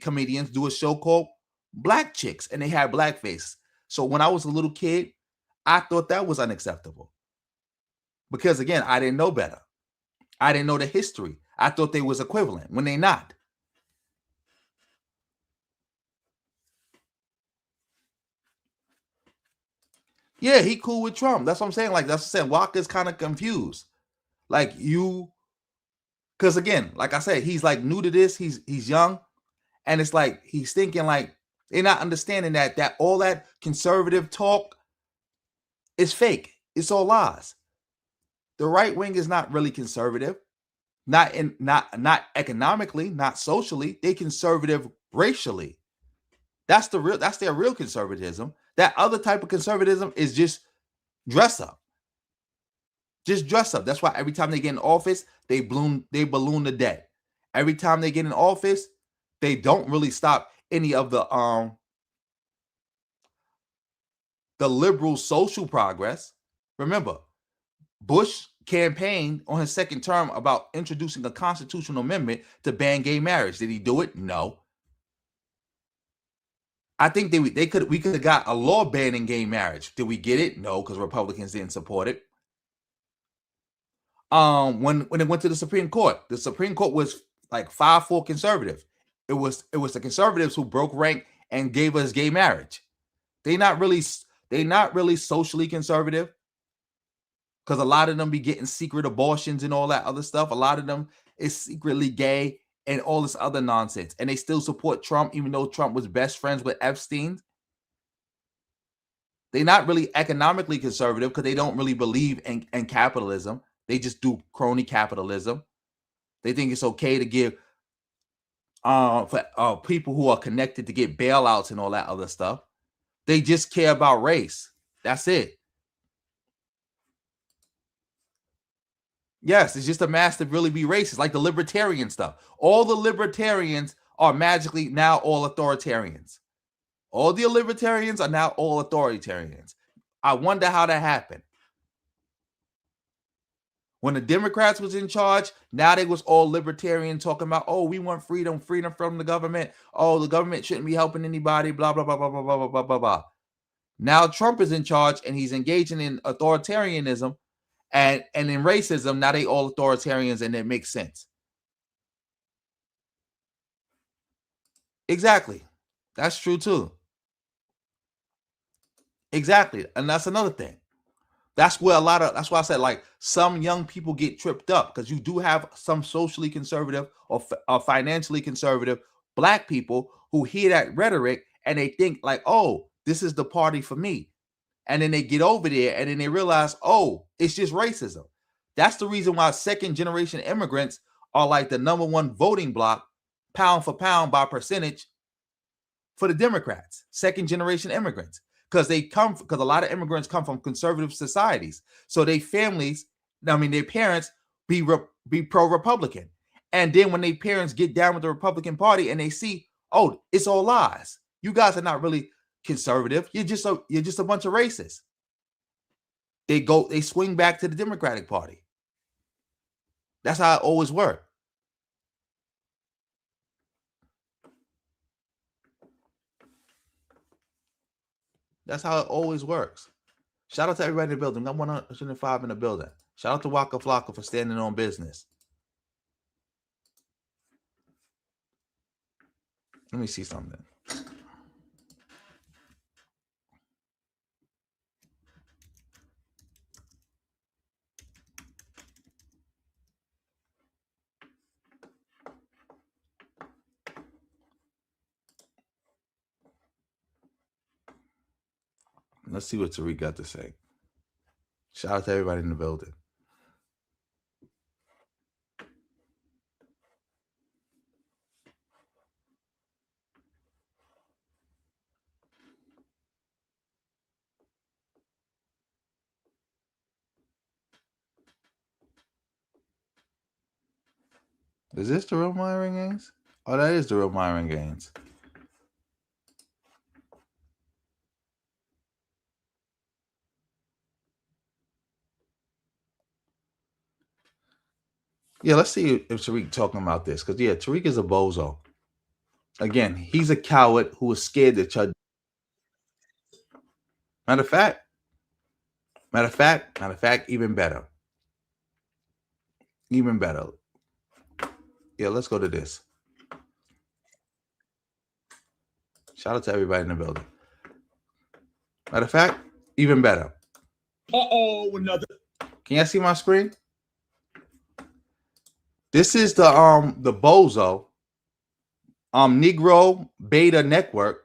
comedians, do a show called Black Chicks and they had blackface. So when I was a little kid, I thought that was unacceptable. Because again, I didn't know better. I didn't know the history. I thought they was equivalent when they not. Yeah, he cool with Trump. That's what I'm saying. Like that's what I'm saying. Walker's kind of confused. Like you, because again, like I said, he's like new to this. He's young, and it's like he's thinking like they're not understanding that all that conservative talk is fake. It's all lies. The right wing is not really conservative, not economically, not socially. They conservative racially. That's their real conservatism. That other type of conservatism is just dress up. Just dress up. That's why every time they get in office, they balloon the debt. Every time they get in office, they don't really stop any of the liberal social progress. Remember, Bush campaigned on his second term about introducing a constitutional amendment to ban gay marriage. Did he do it? No. I think we could have got a law banning gay marriage. Did we get it? No, because Republicans didn't support it. When it went to the Supreme Court was like 5-4 conservative. It was the conservatives who broke rank and gave us gay marriage. They not really socially conservative, because a lot of them be getting secret abortions and all that other stuff. A lot of them is secretly gay and all this other nonsense. And they still support Trump, even though Trump was best friends with Epstein. They're not really economically conservative because they don't really believe in capitalism. They just do crony capitalism. They think it's okay to give for people who are connected to get bailouts and all that other stuff. They just care about race. That's it. Yes, it's just a mask to really be racist, like the libertarian stuff. All the libertarians are magically now all authoritarians. All the libertarians are now all authoritarians. I wonder how that happened. When the Democrats was in charge, now they was all libertarian talking about, oh, we want freedom from the government. Oh, the government shouldn't be helping anybody, blah, blah, blah, blah, blah, blah, blah, blah, blah. Now Trump is in charge and he's engaging in authoritarianism and in racism. Now they all authoritarians and it makes sense. Exactly. That's true too. Exactly. And that's another thing. That's where that's why I said like some young people get tripped up because you do have some socially conservative or financially conservative black people who hear that rhetoric and they think like, oh, this is the party for me. And then they get over there and then they realize, oh, it's just racism. That's the reason why second generation immigrants are like the number one voting bloc, pound for pound by percentage for the Democrats, second generation immigrants. Because a lot of immigrants come from conservative societies. So their families, their parents be pro-Republican. And then when their parents get down with the Republican Party and they see, oh, it's all lies. You guys are not really conservative. You're just a bunch of racists. They swing back to the Democratic Party. That's how it always worked. That's how it always works. Shout out to everybody in the building. I'm 105 in the building. Shout out to Waka Flocka for standing on business. Let me see something. Let's see what Tariq got to say. Shout out to everybody in the building. Is this the real Myron Gaines? Oh, that is the real Myron Gaines. Yeah, let's see if Tariq talking about this. Because, yeah, Tariq is a bozo. Again, he's a coward who was scared that Chud. Matter of fact, even better. Even better. Yeah, let's go to this. Shout out to everybody in the building. Matter of fact, even better. Another. Can you see my screen? This is the bozo Negro Beta Network.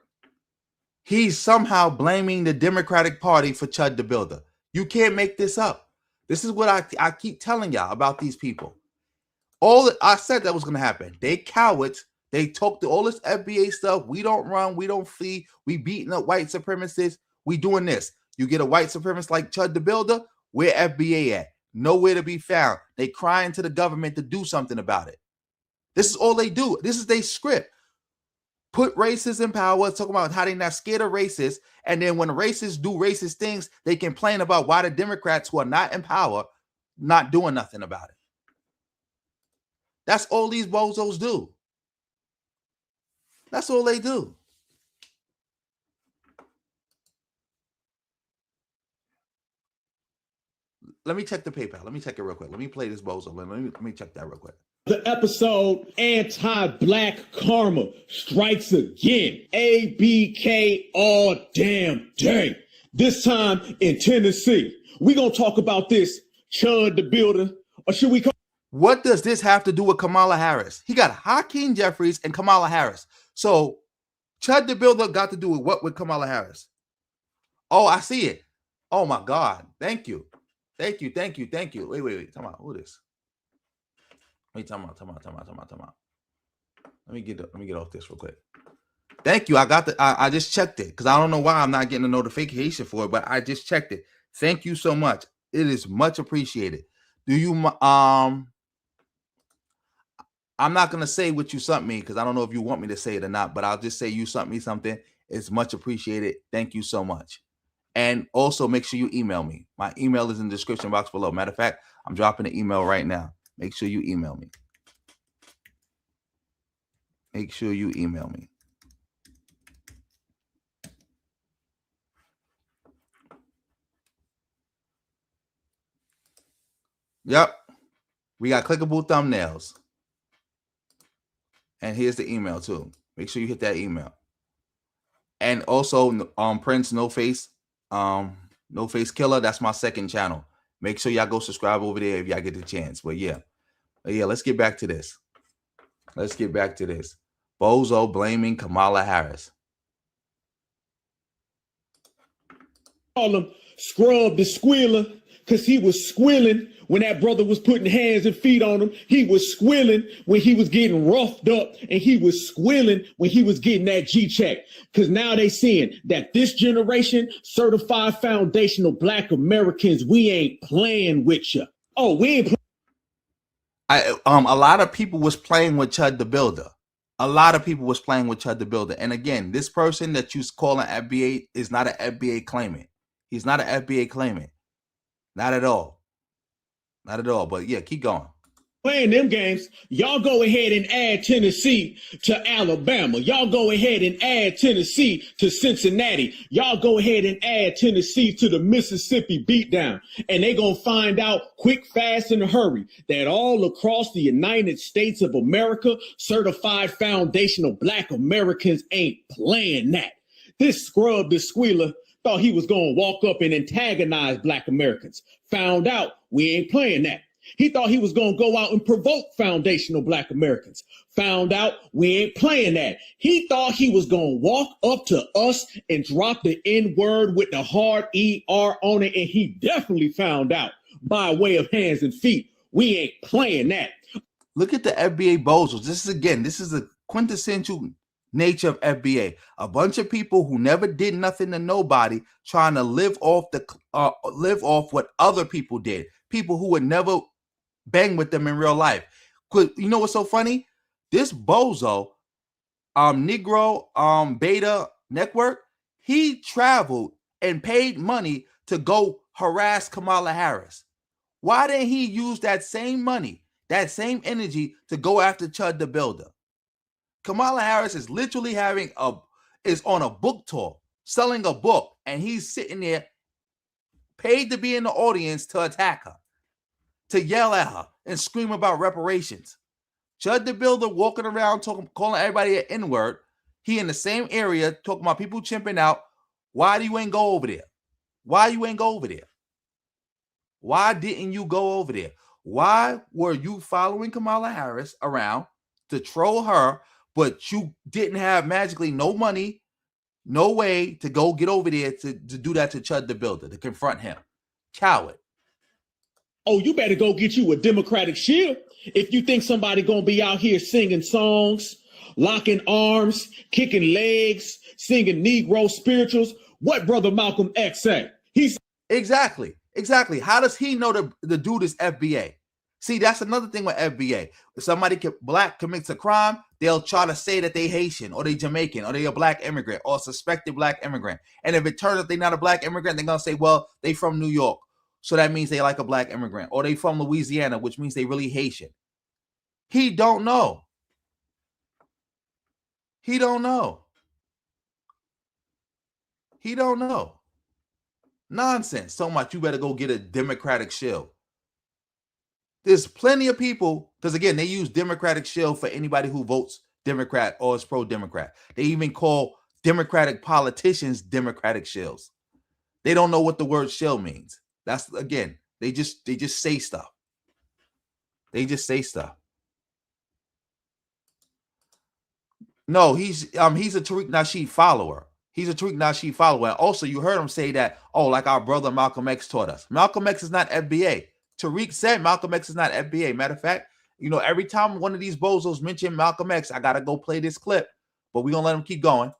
He's somehow blaming the Democratic Party for Chud the Builder. You can't make this up. This is what I keep telling y'all about these people. I said that was going to happen. They cowards. They talk to all this FBA stuff. We don't run. We don't flee. We beating up white supremacists. We doing this. You get a white supremacist like Chud the Builder, where FBA at? Nowhere to be found. They crying to the government to do something about it. This is all they do. This is their script. Put racists in power, talk about how they're not scared of racists, and then when racists do racist things, they complain about why the Democrats who are not in power not doing nothing about it. That's all these bozos do. That's all they do. Let me check the PayPal. Let me check it real quick. Let me play this bozo. Let me check that real quick. The episode Anti-Black Karma strikes again. ABK all damn day. This time in Tennessee. We're going to talk about this Chud the Builder, or should we call... What does this have to do with Kamala Harris? He got Hakeem Jeffries and Kamala Harris. So Chud the Builder got to do with what with Kamala Harris? Oh, I see it. Oh my God. Thank you. Thank you. Wait. Talk about who this? Wait, talk about. Let me get off this real quick. Thank you. I just checked it because I don't know why I'm not getting a notification for it, but I just checked it. Thank you so much. It is much appreciated. Do you I'm not gonna say what you sent me because I don't know if you want me to say it or not, but I'll just say you sent me something. It's much appreciated. Thank you so much. And also make sure you email me. My email is in the description box below. Matter of fact, I'm dropping an email right now. Make sure you email me. Make sure you email me. Yep. We got clickable thumbnails. And here's the email too. Make sure you hit that email. And also, Prince No Face Killer. That's my second channel. Make sure y'all go subscribe over there if y'all get the chance. But yeah, let's get back to this. Bozo blaming Kamala Harris. Call him Scrub the Squealer because he was squealing when that brother was putting hands and feet on him. He was squealing when he was getting roughed up, and he was squealing when he was getting that G-check. Because now they seeing that this generation, certified foundational Black Americans, we ain't playing with you. Oh, we ain't a lot of people was playing with Chud the Builder. And again, this person that you calling FBA is not an FBA claimant. He's not an FBA claimant. Not at all. But yeah, keep going. Playing them games. Y'all go ahead and add Tennessee to Alabama. Y'all go ahead and add Tennessee to Cincinnati. Y'all go ahead and add Tennessee to the Mississippi beatdown. And they gonna find out quick, fast, in a hurry that all across the United States of America, certified foundational Black Americans ain't playing that. This scrub, this squealer, thought he was gonna walk up and antagonize Black Americans. Found out we ain't playing that. He thought he was going to go out and provoke foundational Black Americans. Found out we ain't playing that. He thought he was going to walk up to us and drop the N-word with the hard ER on it. And he definitely found out by way of hands and feet. We ain't playing that. Look at the FBA bozos. This is the quintessential nature of FBA. A bunch of people who never did nothing to nobody trying to live off what other people did. People who would never bang with them in real life. You know what's so funny? This bozo, Negro Beta Network, he traveled and paid money to go harass Kamala Harris. Why didn't he use that same money, that same energy to go after Chud the Builder? Kamala Harris is literally is on a book tour, selling a book, and he's sitting there paid to be in the audience to attack her, to yell at her and scream about reparations. Chud the Builder walking around calling everybody an N-word. He in the same area talking about people chimping out. Why do you ain't go over there? Why didn't you go over there? Why were you following Kamala Harris around to troll her, but you didn't have magically no money, no way to go get over there to do that to Chud the Builder, to confront him? Coward. Oh, you better go get you a Democratic shield if you think somebody gonna be out here singing songs, locking arms, kicking legs, singing Negro spirituals. What Brother Malcolm X say? He's exactly. How does he know the dude is FBA? See, that's another thing with FBA. If somebody Black commits a crime, they'll try to say that they Haitian or they Jamaican or they a Black immigrant or a suspected Black immigrant. And if it turns out they're not a Black immigrant, they're gonna say, well, they from New York, so that means they like a Black immigrant, or they from Louisiana, which means they really Haitian. He don't know. Nonsense. So much you better go get a Democratic shield. There's plenty of people, because again, they use Democratic shield for anybody who votes Democrat or is pro-Democrat. They even call Democratic politicians Democratic shills. They don't know what the word shill means. That's, again, they just say stuff. No, he's a Tariq Nasheed follower. And also, you heard him say that, like our brother Malcolm X taught us. Malcolm X is not FBA. Tariq said Malcolm X is not FBA. Matter of fact, every time one of these bozos mention Malcolm X, I got to go play this clip. But we're going to let him keep going.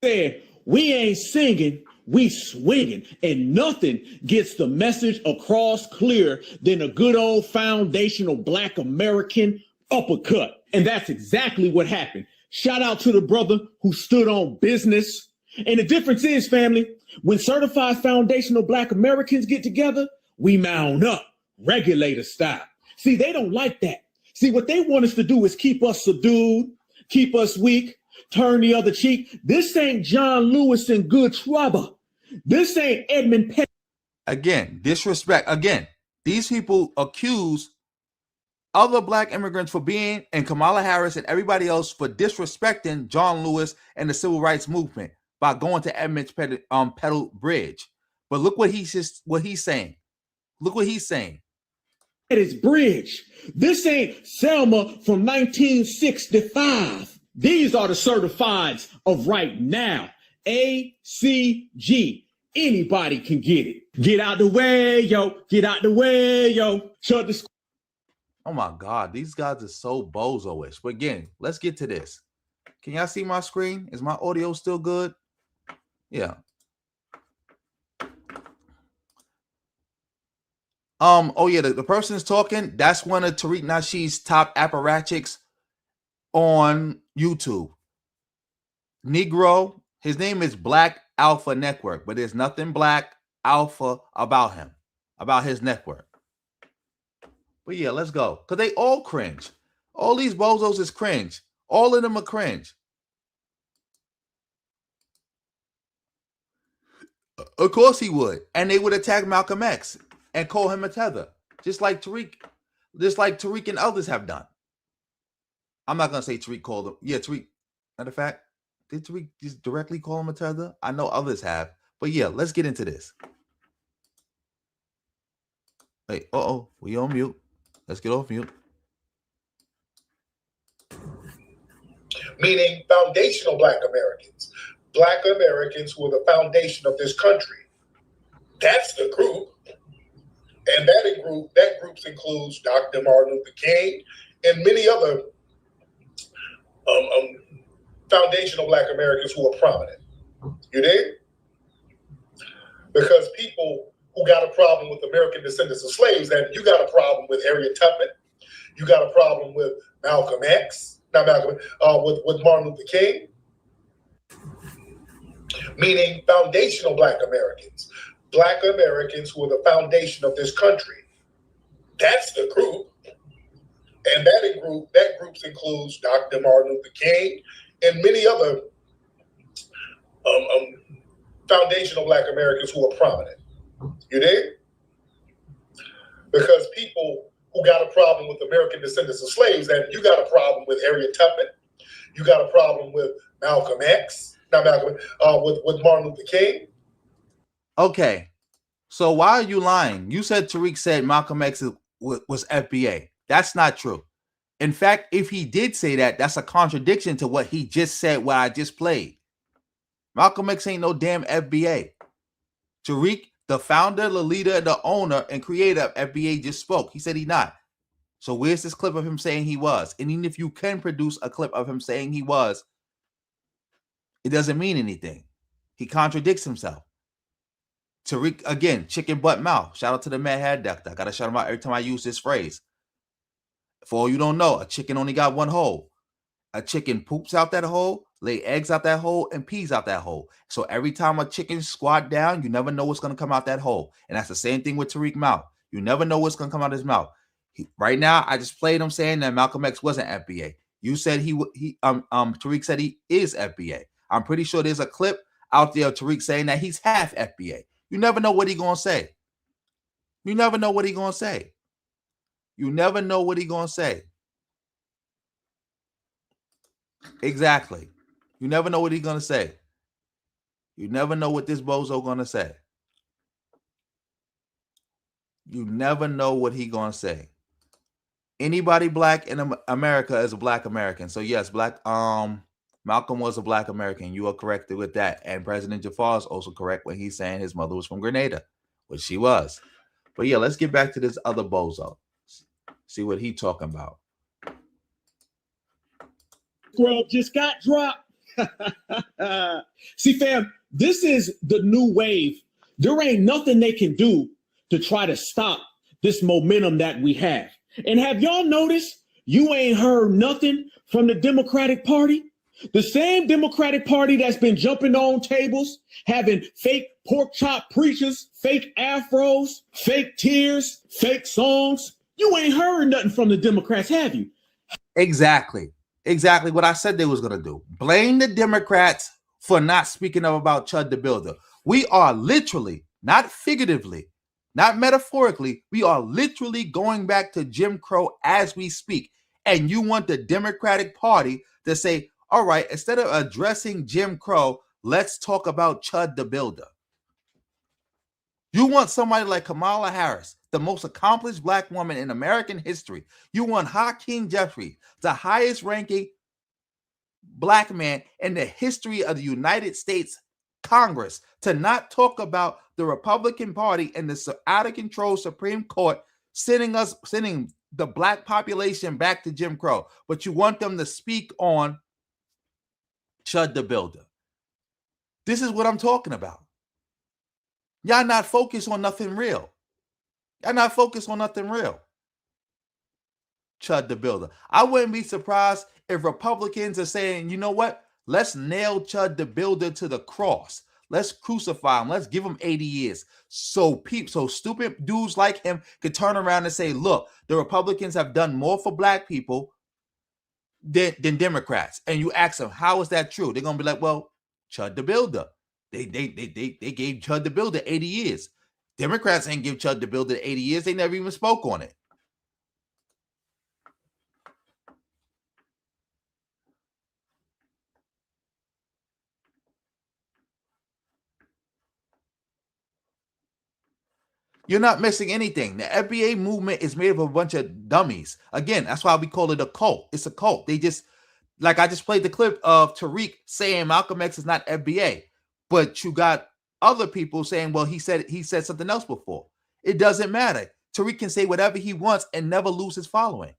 Said, we ain't singing, we swinging. And nothing gets the message across clear than a good old foundational Black American uppercut. And that's exactly what happened. Shout out to the brother who stood on business. And the difference is, family, when certified foundational Black Americans get together, we mount up, regulator style. See, they don't like that. See, what they want us to do is keep us subdued, keep us weak, turn the other cheek. This ain't John Lewis and Good Trouble. This ain't Edmund Petty. Again, disrespect. Again, these people accuse other black immigrants for being, and Kamala Harris and everybody else for disrespecting John Lewis and the civil rights movement by going to Edmund's Pedal Bridge. But look what he's saying. Look what he's saying. It's Bridge. This ain't Selma from 1965. These are the certifieds of right now. ACG. Anybody can get it. Get out the way, yo. Get out the way, yo. Shut the. Oh my God, these guys are so bozo-ish. But again, let's get to this. Can y'all see my screen? Is my audio still good? Yeah. Oh yeah, the person is talking. That's one of Tariq Nasheed's top apparatchiks on YouTube. Negro, his name is Black Alpha Network, but there's nothing Black Alpha about him, about his network. But yeah, let's go. Because they all cringe. All these bozos is cringe. All of them are cringe. Of course he would. And they would attack Malcolm X and call him a tether. Just like Tariq and others have done. I'm not going to say Tariq called him. Yeah, Tariq. Matter of fact, did Tariq just directly call him a tether? I know others have. But yeah, let's get into this. Hey, we on mute. Let's get off mute. Meaning foundational Black Americans who are the foundation of this country. That's the group. And that group includes Dr. Martin Luther King and many other foundational Black Americans who are prominent. You dig? Because people who got a problem with American descendants of slaves, and you got a problem with Harriet Tubman, you got a problem with Malcolm X, not Malcolm, with Martin Luther King. Meaning foundational Black Americans who are the foundation of this country. That's the group. And that group includes Dr. Martin Luther King and many other foundational Black Americans who are prominent. You dig? Because people who got a problem with American descendants of slaves, and you got a problem with Harriet Tubman, you got a problem with Malcolm X, not Malcolm, with Martin Luther King. Okay, so why are you lying? You said Tariq said Malcolm X was FBA. That's not true. In fact, if he did say that, that's a contradiction to what he just said, what I just played. Malcolm X ain't no damn FBA. Tariq, the founder, the leader, the owner, and creator of FBA just spoke. He said he not. So where's this clip of him saying he was? And even if you can produce a clip of him saying he was, it doesn't mean anything. He contradicts himself. Tariq, again, chicken butt mouth. Shout out to the Mad Hair Doctor. I got to shout him out every time I use this phrase. For all you don't know, a chicken only got one hole. A chicken poops out that hole, lay eggs out that hole, and pees out that hole. So every time a chicken squat down, you never know what's going to come out that hole. And that's the same thing with Tariq mouth. You never know what's going to come out of his mouth. Right now, I just played him saying that Malcolm X wasn't FBA. You said Tariq said he is FBA. I'm pretty sure there's a clip out there of Tariq saying that he's half FBA. You never know what he's going to say. You never know what he's going to say. You never know what he's going to say. Exactly. You never know what he's going to say. You never know what this bozo going to say. You never know what he's going to say. Anybody black in America is a black American. So yes, Malcolm was a black American. You are correct with that. And President Jafar is also correct when he's saying his mother was from Grenada, which she was. But yeah, let's get back to this other bozo. See what he talking about. Squirrel just got dropped. See, fam, this is the new wave. There ain't nothing they can do to try to stop this momentum that we have. And have y'all noticed you ain't heard nothing from the Democratic Party? The same Democratic Party that's been jumping on tables, having fake pork chop preachers, fake afros, fake tears, fake songs. You ain't heard nothing from the Democrats, have you? Exactly what I said they was going to do. Blame the Democrats for not speaking up about Chud the Builder. We are literally, not figuratively, not metaphorically. We are literally going back to Jim Crow as we speak. And you want the Democratic Party to say, all right, instead of addressing Jim Crow, let's talk about Chud the Builder. You want somebody like Kamala Harris, the most accomplished black woman in American history. You want Hakeem Jeffries, the highest ranking black man in the history of the United States Congress, to not talk about the Republican Party and the out of control Supreme Court sending the black population back to Jim Crow. But you want them to speak on Chud the Builder. This is what I'm talking about. Y'all not focused on nothing real. Y'all not focused on nothing real. Chud the Builder. I wouldn't be surprised if Republicans are saying, you know what? Let's nail Chud the Builder to the cross. Let's crucify him. Let's give him 80 years. So stupid dudes like him could turn around and say, look, the Republicans have done more for black people than Democrats. And you ask them, how is that true? They're going to be like, well, Chud the Builder. They gave Chud the Builder 80 years. Democrats ain't give Chud the Builder 80 years. They never even spoke on it. You're not missing anything. The FBA movement is made of a bunch of dummies. Again, that's why we call it a cult. It's a cult. They just, like I just played the clip of Tariq saying Malcolm X is not FBA, but you got other people saying, well, he said something else before. It doesn't matter. Tariq can say whatever he wants and never lose his following.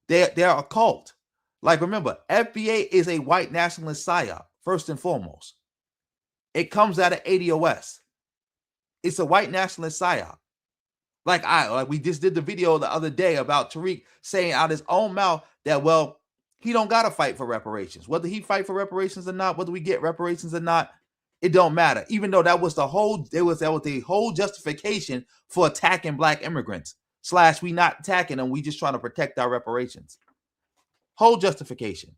They're a cult. Like, remember, FBA is a white nationalist psyop, first and foremost. It comes out of ADOS. It's a white nationalist psyop. Like we just did the video the other day about Tariq saying out his own mouth that, well, he don't got to fight for reparations. Whether he fight for reparations or not, whether we get reparations or not, it don't matter. Even though that was the whole justification for attacking black immigrants. / we not attacking them, we just trying to protect our reparations. Whole justification.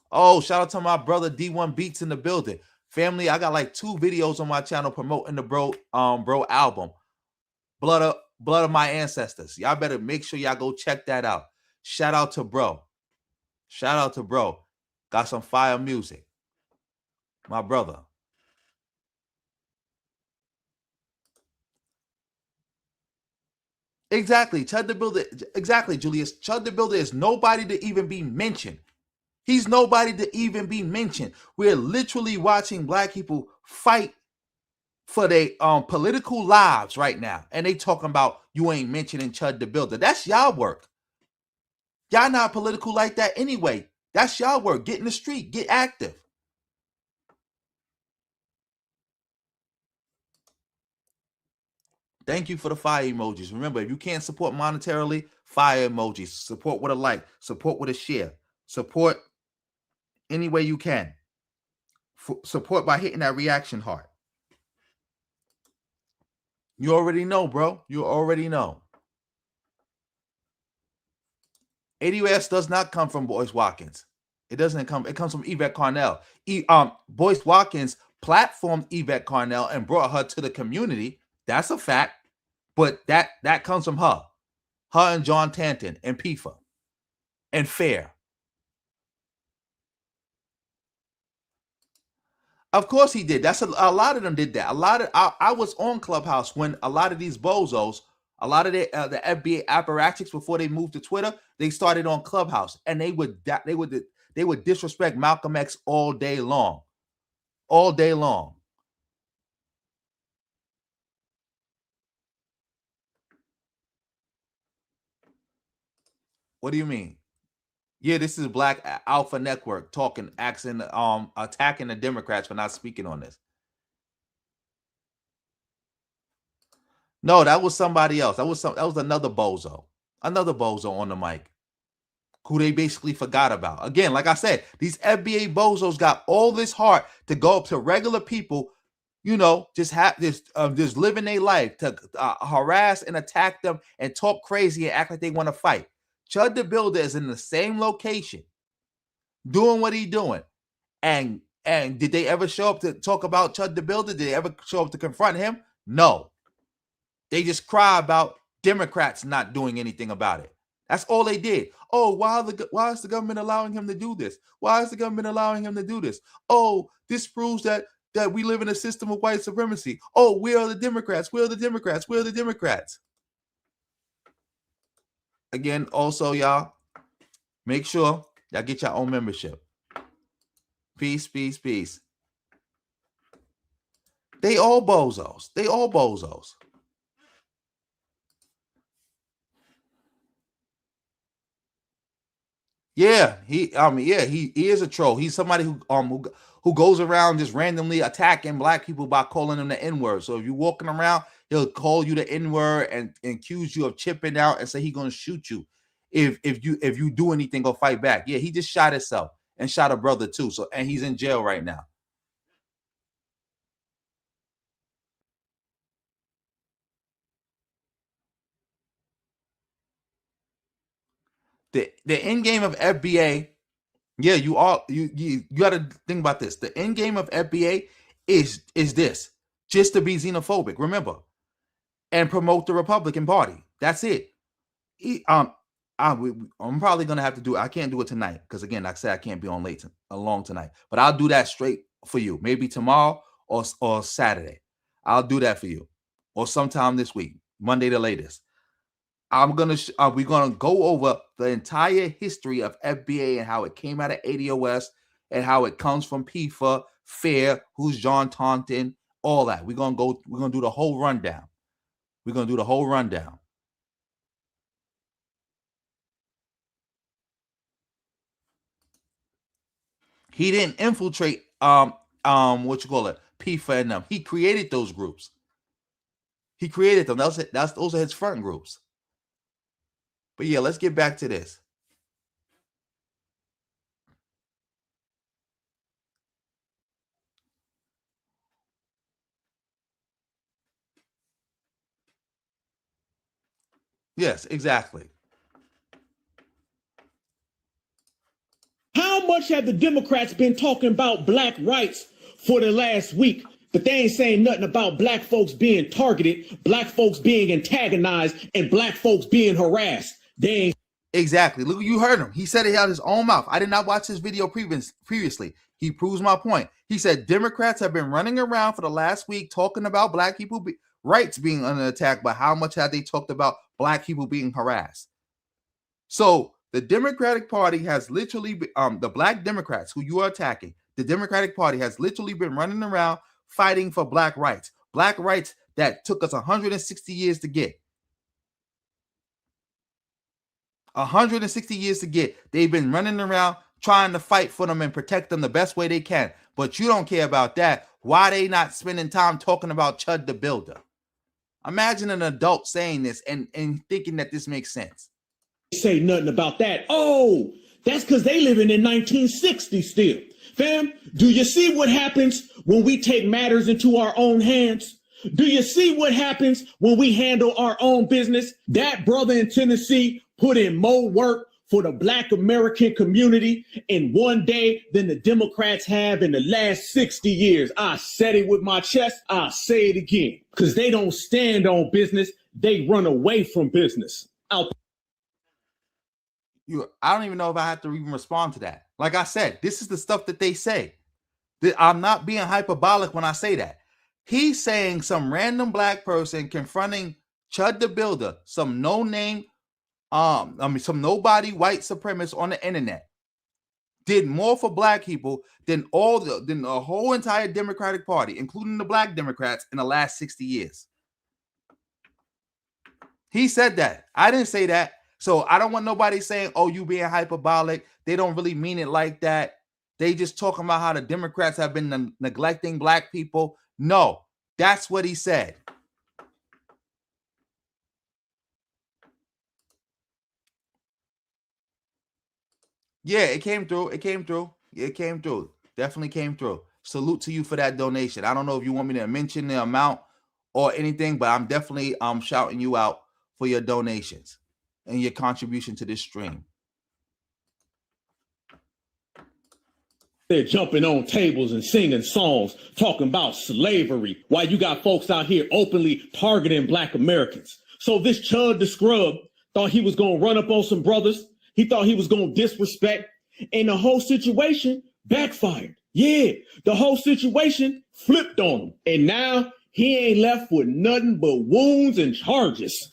Oh, shout out to my brother D1 Beats in the building. Family, I got like 2 videos on my channel promoting the bro album, Blood of My Ancestors. Y'all better make sure y'all go check that out. Shout out to bro. Shout out to bro. Got some fire music. My brother. Exactly. Chud the Builder. Exactly, Julius. Chud the Builder is nobody to even be mentioned. He's nobody to even be mentioned. We're literally watching black people fight for their political lives right now. And they talking about you ain't mentioning Chud the Builder. That's y'all work. Y'all not political like that anyway. That's y'all work. Get in the street. Get active. Thank you for the fire emojis. Remember, if you can't support monetarily, fire emojis. Support with a like. Support with a share. Support any way you can. Support by hitting that reaction heart. You already know, bro. You already know. ADOS does not come from Boyce Watkins. It doesn't come. It comes from Yvette Carnell. Boyce Watkins platformed Yvette Carnell and brought her to the community. That's a fact. But that comes from her. Her and John Tanton and PIFA and Fair. Of course he did. That's a lot of them did that. I was on Clubhouse when a lot of these bozos, a lot of the FBA apparatchiks before they moved to Twitter, they started on Clubhouse and they would disrespect Malcolm X all day long. All day long. What do you mean? Yeah, this is Black Alpha Network attacking the Democrats for not speaking on this. No, that was somebody else. That was another bozo. Another bozo on the mic who they basically forgot about. Again, like I said, these FBA bozos got all this heart to go up to regular people, just living their life, to harass and attack them and talk crazy and act like they want to fight. Chud the Builder is in the same location, doing what he's doing, and And did they ever show up to talk about Chud the Builder? Did they ever show up to confront him? No. They just cry about Democrats not doing anything about it. That's all they did. Oh, why is the government allowing him to do this? Why is the government allowing him to do this? Oh, this proves that we live in a system of white supremacy. Oh, where are the Democrats? Where are the Democrats? Where are the Democrats? Again, also, y'all, make sure y'all get your own membership. Peace, peace, peace. They all bozos. They all bozos. Yeah, he is a troll. He's somebody who goes around just randomly attacking black people by calling them the N-word. So if you're walking around, he'll call you the N-word and accuse you of chipping out and say he's gonna shoot you if you do anything or fight back. Yeah, he just shot himself and shot a brother too. So and he's in jail right now. The end game of FBA, yeah, you got to think about this. The end game of FBA is this, just to be xenophobic, remember, and promote the Republican Party. That's it. I'm probably gonna have to do it. I can't do it tonight because again, like I said, I can't be on long tonight. But I'll do that straight for you. Maybe tomorrow or Saturday. I'll do that for you, or sometime this week, Monday the latest. we're gonna go over the entire history of FBA and how it came out of ADOS and how it comes from PIFA, FAIR, who's John Taunton, all that. We're gonna do the whole rundown. We're gonna do the whole rundown. He didn't infiltrate what you call it, PIFA and them. He created those groups. He created them. Those are his front groups. But yeah, let's get back to this. Yes, exactly. How much have the Democrats been talking about black rights for the last week? But they ain't saying nothing about black folks being targeted, black folks being antagonized, and black folks being harassed. They ain't. Exactly. Look, you heard him. He said it out of his own mouth. I did not watch this video previously. He proves my point. He said Democrats have been running around for the last week talking about black people rights being under attack, but how much have they talked about black people being harassed? So the Democratic Party has literally the black Democrats who you are attacking, the Democratic Party has literally been running around fighting for black rights that took us 160 years to get. 160 years to get. They've been running around trying to fight for them and protect them the best way they can. But you don't care about that. Why they not spending time talking about Chud the Builder? Imagine an adult saying this and thinking that this makes sense. Say nothing about that. Oh, that's because they living in 1960 still. Fam, do you see what happens when we take matters into our own hands? Do you see what happens when we handle our own business? That brother in Tennessee put in more work for the black American community in one day than the Democrats have in the last 60 years. I said it with my chest. I'll say it again. Because they don't stand on business. They run away from business. I don't even know if I have to even respond to that. Like I said, this is the stuff that they say. I'm not being hyperbolic when I say that. He's saying some random black person confronting Chud the Builder, some no-name, some nobody white supremacist on the internet, did more for black people than the whole entire Democratic Party, including the black Democrats, in the last 60 years. He said that. I didn't say that. So I don't want nobody saying, oh, you being hyperbolic. They don't really mean it like that. They just talking about how the Democrats have been neglecting black people. No, that's what he said. Yeah, it came through. It came through. It came through. Definitely came through. Salute to you for that donation. I don't know if you want me to mention the amount or anything, but I'm definitely shouting you out for your donations and your contribution to this stream. They're jumping on tables and singing songs, talking about slavery, while you got folks out here openly targeting Black Americans. So this Chud the Scrub thought he was going to run up on some brothers. He thought he was going to disrespect, and the whole situation backfired. Yeah, the whole situation flipped on him, and now he ain't left with nothing but wounds and charges.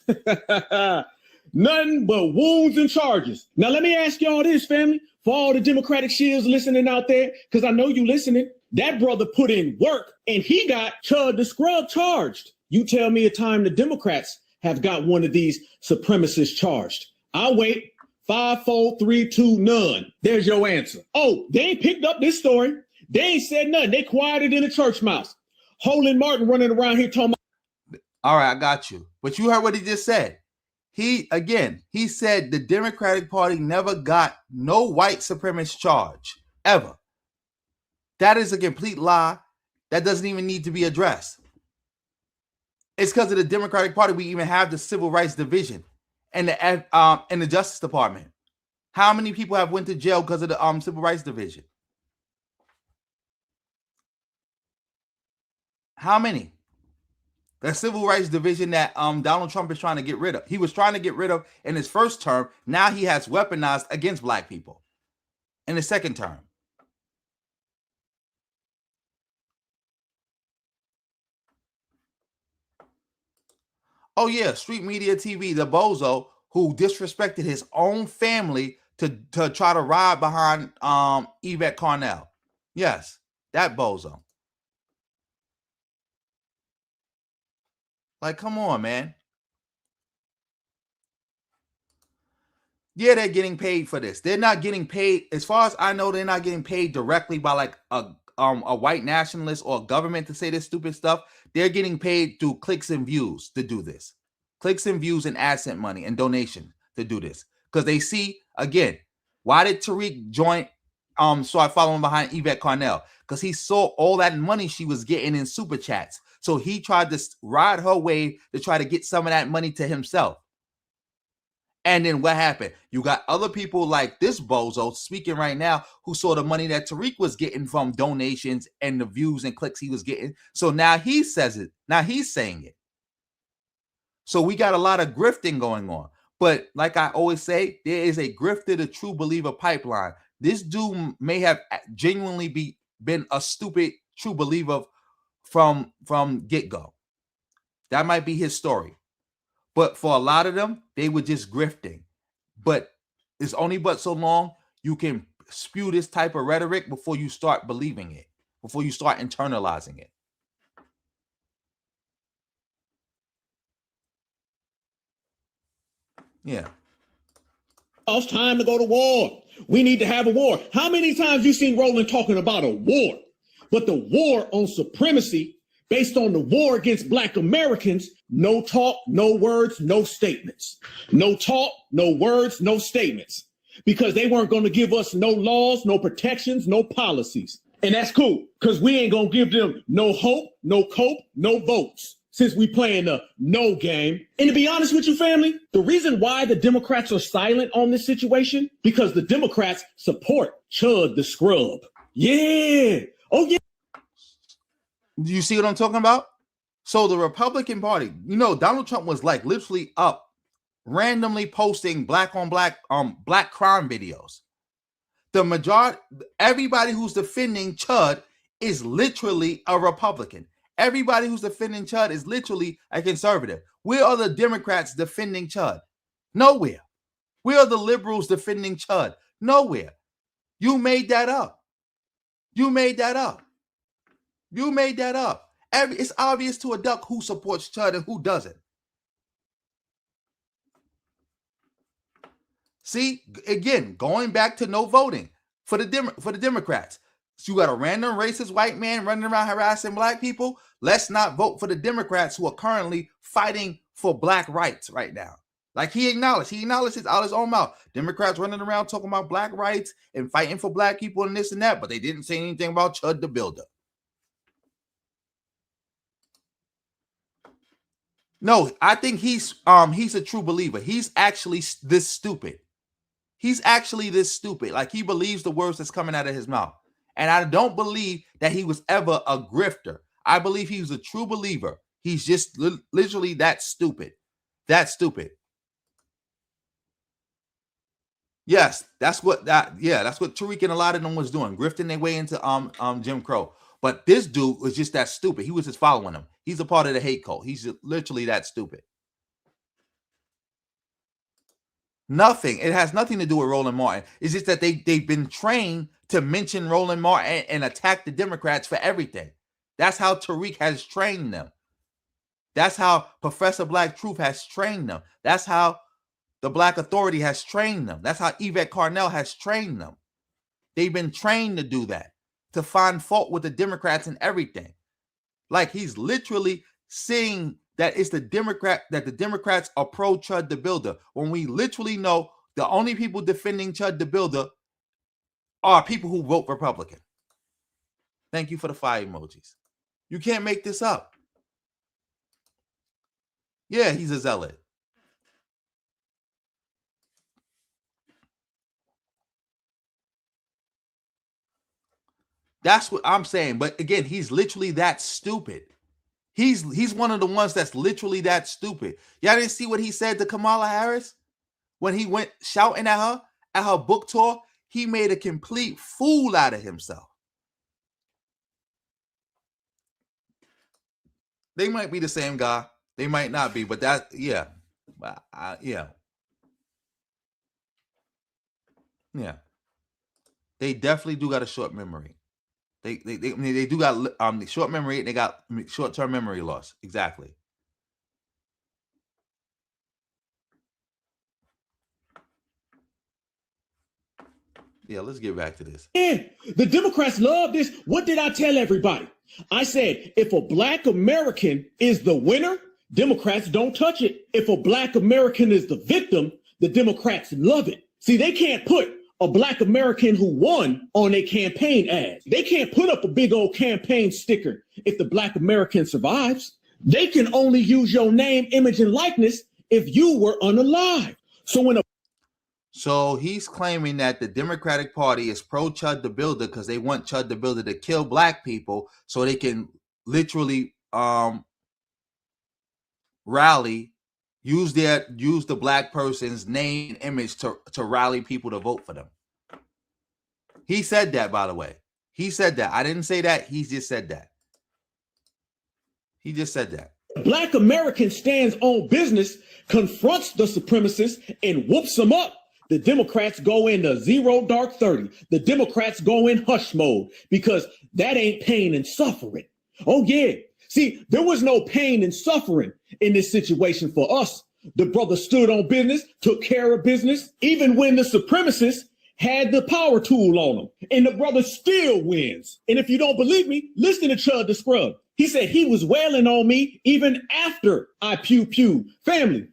Nothing but wounds and charges. Now, let me ask y'all this, family. For all the Democratic shields listening out there, because I know you listening, that brother put in work, and he got Chud the Scrub charged. You tell me a time the Democrats have got one of these supremacists charged. I'll wait. 5, 4, 3, 2, none. There's your answer. Oh, they ain't picked up this story. They ain't said nothing. They quieted in the church mouse. Holden Martin running around here talking about. All right, I got you. But you heard what he just said. He said the Democratic Party never got no white supremacist charge, ever. That is a complete lie. That doesn't even need to be addressed. It's because of the Democratic Party we even have the Civil Rights Division and the Justice Department. How many people have went to jail because of the Civil Rights Division? How many? The Civil Rights Division that Donald Trump is trying to get rid of. He was trying to get rid of in his first term. Now he has weaponized against Black people in his second term. Oh yeah, Street Media TV, the bozo who disrespected his own family to try to ride behind Yvette Carnell. Yes, that bozo. Like, come on, man. Yeah, they're getting paid for this. They're not getting paid, as far as I know, they're not getting paid directly by like a white nationalist or a government to say this stupid stuff. They're getting paid through clicks and views to do this. Clicks and views and AdSense money and donation to do this. Because they see, again, why did Tariq start following behind Yvette Carnell? Because he saw all that money she was getting in super chats. So he tried to ride her wave to try to get some of that money to himself. And then what happened? You got other people like this bozo speaking right now who saw the money that Tariq was getting from donations and the views and clicks he was getting. So now he says it. Now he's saying it. So we got a lot of grifting going on. But like I always say, there is a grifter to true believer pipeline. This dude may have genuinely been a stupid true believer from get-go. That might be his story. But for a lot of them, they were just grifting. But it's only but so long you can spew this type of rhetoric before you start believing it, before you start internalizing it. Yeah. It's time to go to war. We need to have a war. How many times you seen Roland talking about a war? But the war on supremacy based on the war against Black Americans, no talk, no words, no statements. No talk, no words, no statements. Because they weren't going to give us no laws, no protections, no policies. And that's cool, because we ain't going to give them no hope, no cope, no votes, since we playing the no game. And to be honest with you, family, the reason why the Democrats are silent on this situation, because the Democrats support Chud the Scrub. Yeah. Oh, yeah. Do you see what I'm talking about? So the Republican Party, you know, Donald Trump was like literally up randomly posting black on black crime videos. The majority, everybody who's defending Chud is literally a Republican. Everybody who's defending Chud is literally a conservative. Where are the Democrats defending Chud? Nowhere. Where are the liberals defending Chud? Nowhere. You made that up. You made that up. You made that up. It's obvious to a duck who supports Chud and who doesn't. See, again, going back to no voting for the Democrats. So you got a random racist white man running around harassing Black people. Let's not vote for the Democrats who are currently fighting for Black rights right now. Like he acknowledges out his own mouth. Democrats running around talking about Black rights and fighting for Black people and this and that, but they didn't say anything about Chud the Builder. No, I think he's a true believer. He's actually this stupid. He's actually this stupid. Like he believes the words that's coming out of his mouth. And I don't believe that he was ever a grifter. I believe he was a true believer. He's just literally that stupid. That stupid. Yes, that's what Tariq and a lot of them was doing, grifting their way into Jim Crow. But this dude was just that stupid. He was just following him. He's a part of the hate cult. He's literally that stupid. Nothing. It has nothing to do with Roland Martin. It's just that they've been trained to mention Roland Martin and attack the Democrats for everything. That's how Tariq has trained them. That's how Professor Black Truth has trained them. That's how the Black Authority has trained them. That's how Yvette Carnell has trained them. They've been trained to do that, to find fault with the Democrats and everything. Like he's literally saying that it's the Democrats are pro Chud the Builder, when we literally know the only people defending Chud the Builder are people who vote Republican. Thank you for the fire emojis. You can't make this up. Yeah, he's a zealot. That's what I'm saying. But again, he's literally that stupid. He's one of the ones that's literally that stupid. Y'all didn't see what he said to Kamala Harris when he went shouting at her book tour? He made a complete fool out of himself. They might be the same guy. They might not be, but yeah. Yeah. They definitely do got a short memory. They do got short memory, and they got short-term memory loss. Exactly. Yeah, let's get back to this. Yeah, the Democrats love this. What did I tell everybody? I said, if a Black American is the winner, Democrats don't touch it. If a Black American is the victim, the Democrats love it. See, they can't put a Black American who won on their campaign ad. They can't put up a big old campaign sticker if the Black American survives. They can only use your name, image, and likeness if you were unalive. So he's claiming that the Democratic Party is pro Chud the Builder because they want Chud the Builder to kill Black people so they can literally rally, use the Black person's name and image to rally people to vote for them. He said that, by the way. He said that. I didn't say that. He just said that. He just said that. Black American stands on business, confronts the supremacists, and whoops them up. The Democrats go into 0 dark 30. The Democrats go in hush mode because that ain't pain and suffering. Oh, yeah. See, there was no pain and suffering in this situation for us. The brother stood on business, took care of business, even when the supremacists had the power tool on them. And the brother still wins. And if you don't believe me, listen to Chud the Scrub. He said he was wailing on me even after I pew. Family,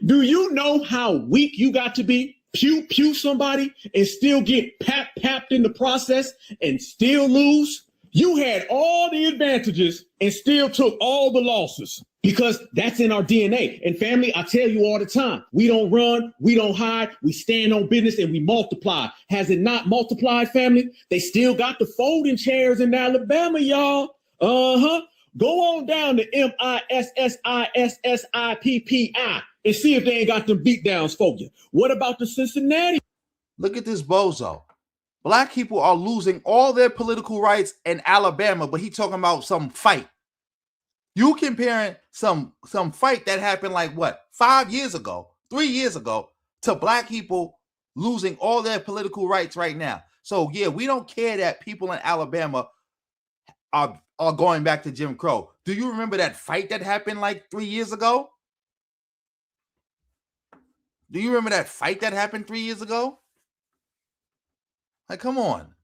do you know how weak you got to be? Pew somebody and still get papped in the process and still lose? You had all the advantages and still took all the losses because that's in our DNA. And family, I tell you all the time, we don't run, we don't hide, we stand on business and we multiply. Has it not multiplied, family? They still got the folding chairs in Alabama, y'all. Go on down to MISSISSIPPI and see if they ain't got them beatdowns for you. What about the Cincinnati? Look at this bozo. Black people are losing all their political rights in Alabama, but he talking about some fight. You comparing some fight that happened like what, 5 years ago, 3 years ago, to Black people losing all their political rights right now. So yeah, we don't care that people in Alabama are going back to Jim Crow. Do you remember that fight that happened like 3 years ago? Do you remember that fight that happened 3 years ago? Like, come on.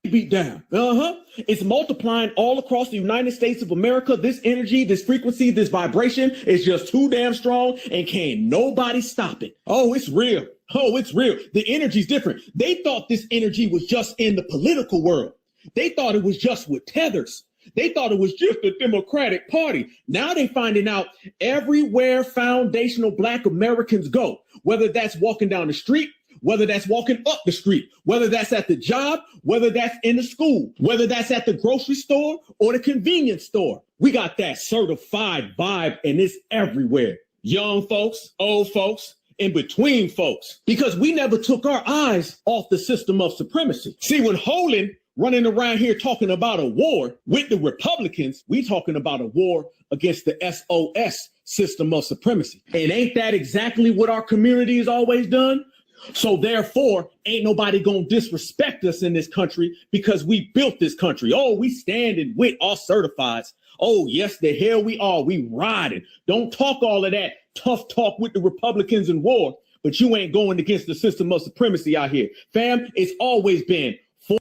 Beat down. It's multiplying all across the United States of America. This energy, this frequency, this vibration is just too damn strong and can't nobody stop it. Oh, it's real. Oh, it's real. The energy's different. They thought this energy was just in the political world. They thought it was just with tethers. They thought it was just the Democratic Party. Now they're finding out everywhere foundational Black Americans go, whether that's walking down the street, whether that's walking up the street, whether that's at the job, whether that's in the school, whether that's at the grocery store or the convenience store. We got that certified vibe, and it's everywhere. Young folks, old folks, in between folks, because we never took our eyes off the system of supremacy. See, when Holland running around here talking about a war with the Republicans, we talking about a war against the SOS system of supremacy. And ain't that exactly what our community has always done? So therefore, ain't nobody gonna disrespect us in this country because we built this country. Oh, we standing with our certifieds. Oh, yes, the hell we are. We riding. Don't talk all of that tough talk with the Republicans in war, but you ain't going against the system of supremacy out here. Fam, it's always been for.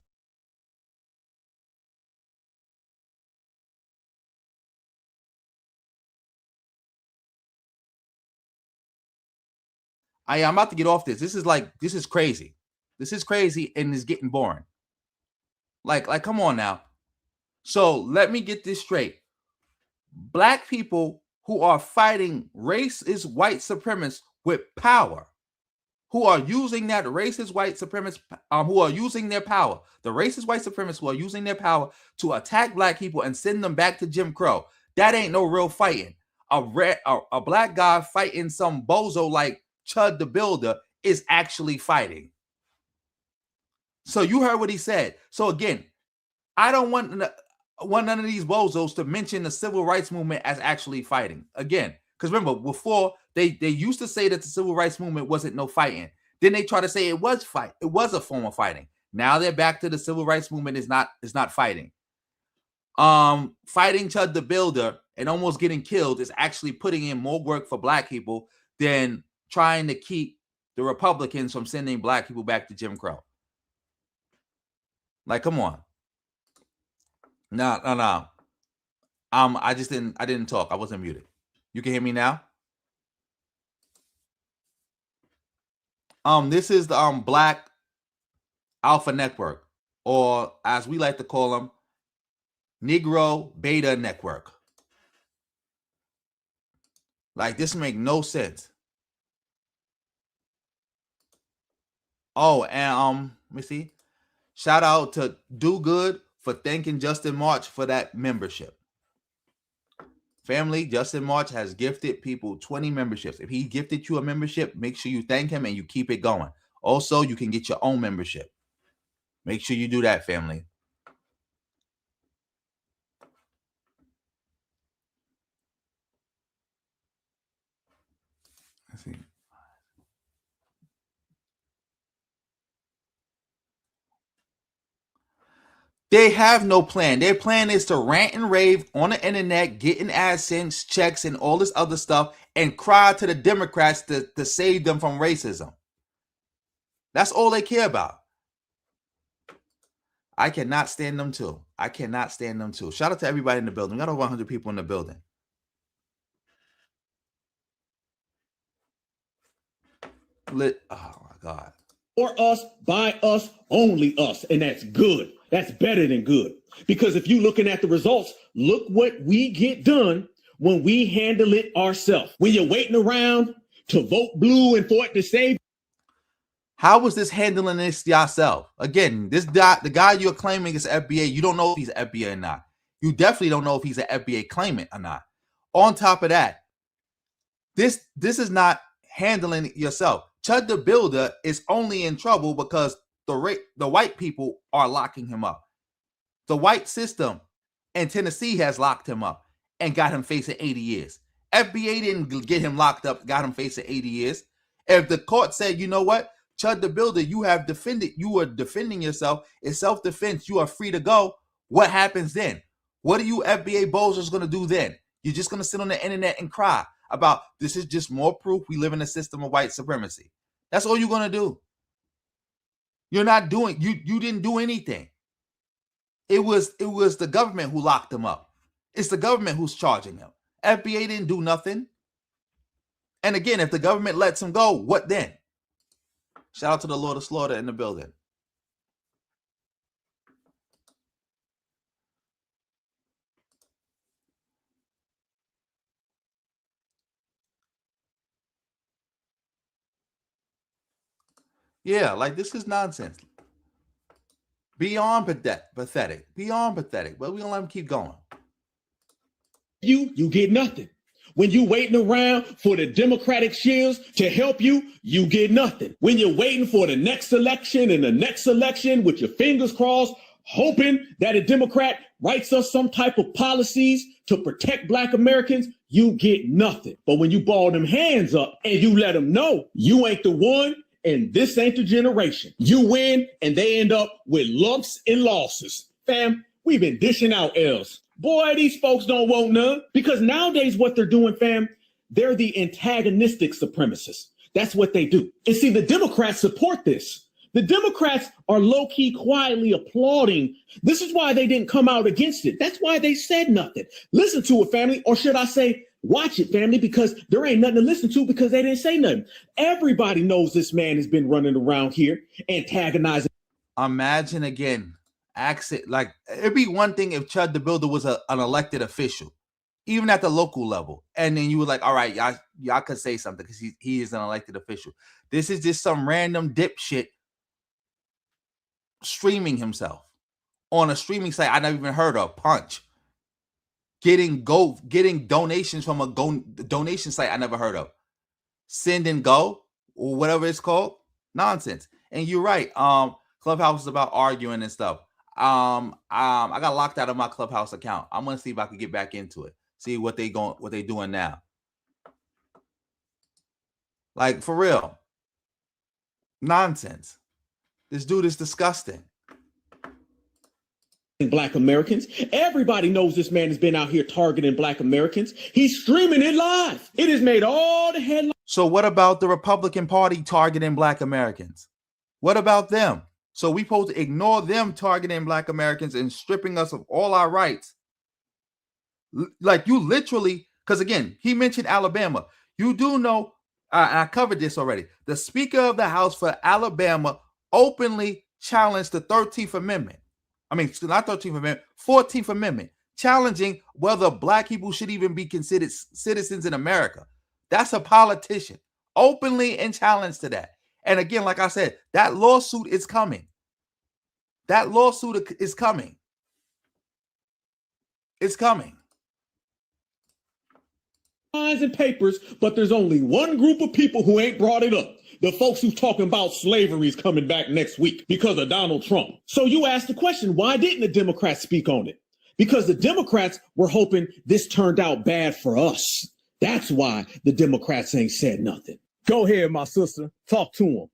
I'm about to get off this. This is crazy. This is crazy and it's getting boring. Like, come on now. So let me get this straight. Black people who are fighting racist white supremacists with power, who are using that racist white supremacist, who are using their power, the racist white supremacists who are using their power to attack black people and send them back to Jim Crow. That ain't no real fighting. A black guy fighting some bozo like Chud the Builder is actually fighting. So you heard what he said. So again, I don't want none of these bozos to mention the civil rights movement as actually fighting. Again, because remember, before they used to say that the civil rights movement wasn't no fighting. Then they try to say it was fight. It was a form of fighting. Now they're back to the civil rights movement is not fighting. Fighting Chud the Builder and almost getting killed is actually putting in more work for black people than trying to keep the Republicans from sending black people back to Jim Crow. Like, come on. No. I didn't talk. I wasn't muted. You can hear me now? This is the Black Alpha Network, or as we like to call them, Negro Beta Network. Like, this make no sense. Oh, and let me see. Shout out to Do Good for thanking Justin March for that membership. Family, Justin March has gifted people 20 memberships. If he gifted you a membership, make sure you thank him and you keep it going. Also, you can get your own membership. Make sure you do that, family. Let's see. They have no plan. Their plan is to rant and rave on the internet, getting AdSense checks and all this other stuff, and cry to the Democrats to save them from racism. That's all they care about. I cannot stand them too. I cannot stand them too. Shout out to everybody in the building. We got over 100 people in the building. Oh my God. For us, by us, only us. And that's good. That's better than good. Because if you're looking at the results, look what we get done when we handle it ourselves. When you're waiting around to vote blue and for it to save. How was this handling this yourself? Again, the guy you're claiming is FBA. You don't know if he's an FBA or not. You definitely don't know if he's an FBA claimant or not. On top of that, this is not handling it yourself. Chud the Builder is only in trouble because the white people are locking him up. The white system in Tennessee has locked him up and got him facing 80 years. FBA didn't get him locked up, got him facing 80 years. If the court said, you know what, Chud the Builder, you are defending yourself. It's self-defense. You are free to go. What happens then? What are you FBA bozos going to do then? You're just going to sit on the internet and cry about this is just more proof we live in a system of white supremacy. That's all you're going to do. You're not doing, you didn't do anything. It was the government who locked him up. It's the government who's charging him. FBA didn't do nothing. And again, if the government lets him go, what then? Shout out to the Lord of Slaughter in the building. Yeah, like this is nonsense. Beyond pathetic. Beyond pathetic. But we don't let them keep going. You get nothing. When you waiting around for the Democratic shields to help you, you get nothing. When you're waiting for the next election and the next election with your fingers crossed, hoping that a Democrat writes us some type of policies to protect Black Americans, you get nothing. But when you ball them hands up and you let them know you ain't the one and this ain't the generation, you win and they end up with lumps and losses. Fam, we've been dishing out L's. Boy, these folks don't want none, because nowadays what they're doing, fam, they're the antagonistic supremacists. That's what they do. And see, the Democrats support this. The Democrats are low-key quietly applauding. This is why they didn't come out against it. That's why they said nothing. Listen to it, family, or should I say, watch it, family, because there ain't nothing to listen to because they didn't say nothing. Everybody knows this man has been running around here antagonizing. Imagine again. Like it'd be one thing if Chud the Builder was an elected official, even at the local level, and then you were like, all right, y'all could say something because he is an elected official. This is just some random dipshit streaming himself on a streaming site I never even heard of, Punch, getting donations from a donation site I never heard of, Send and Go or whatever it's called. Nonsense. And you're right. Clubhouse is about arguing and stuff. I got locked out of my Clubhouse account. I'm gonna see if I can get back into it. See what they doing now. Like for real. Nonsense. This dude is disgusting. Black Americans. Everybody knows this man has been out here targeting Black Americans. He's streaming it live. It has made all the headlines. So what about the Republican Party targeting Black Americans? What about them? So we supposed to ignore them targeting Black Americans and stripping us of all our rights. Like you literally, because again, he mentioned Alabama. You do know, I covered this already. The Speaker of the House for Alabama openly challenged the 13th Amendment. I mean, not 13th Amendment, 14th Amendment, challenging whether Black people should even be considered citizens in America. That's a politician, openly and challenged to that. And again, like I said, that lawsuit is coming. That lawsuit is coming. It's coming. And papers, but there's only one group of people who ain't brought it up. The folks who talking about slavery is coming back next week because of Donald Trump. So you ask the question, why didn't the Democrats speak on it? Because the Democrats were hoping this turned out bad for us. That's why the Democrats ain't said nothing. Go ahead, my sister. Talk to them.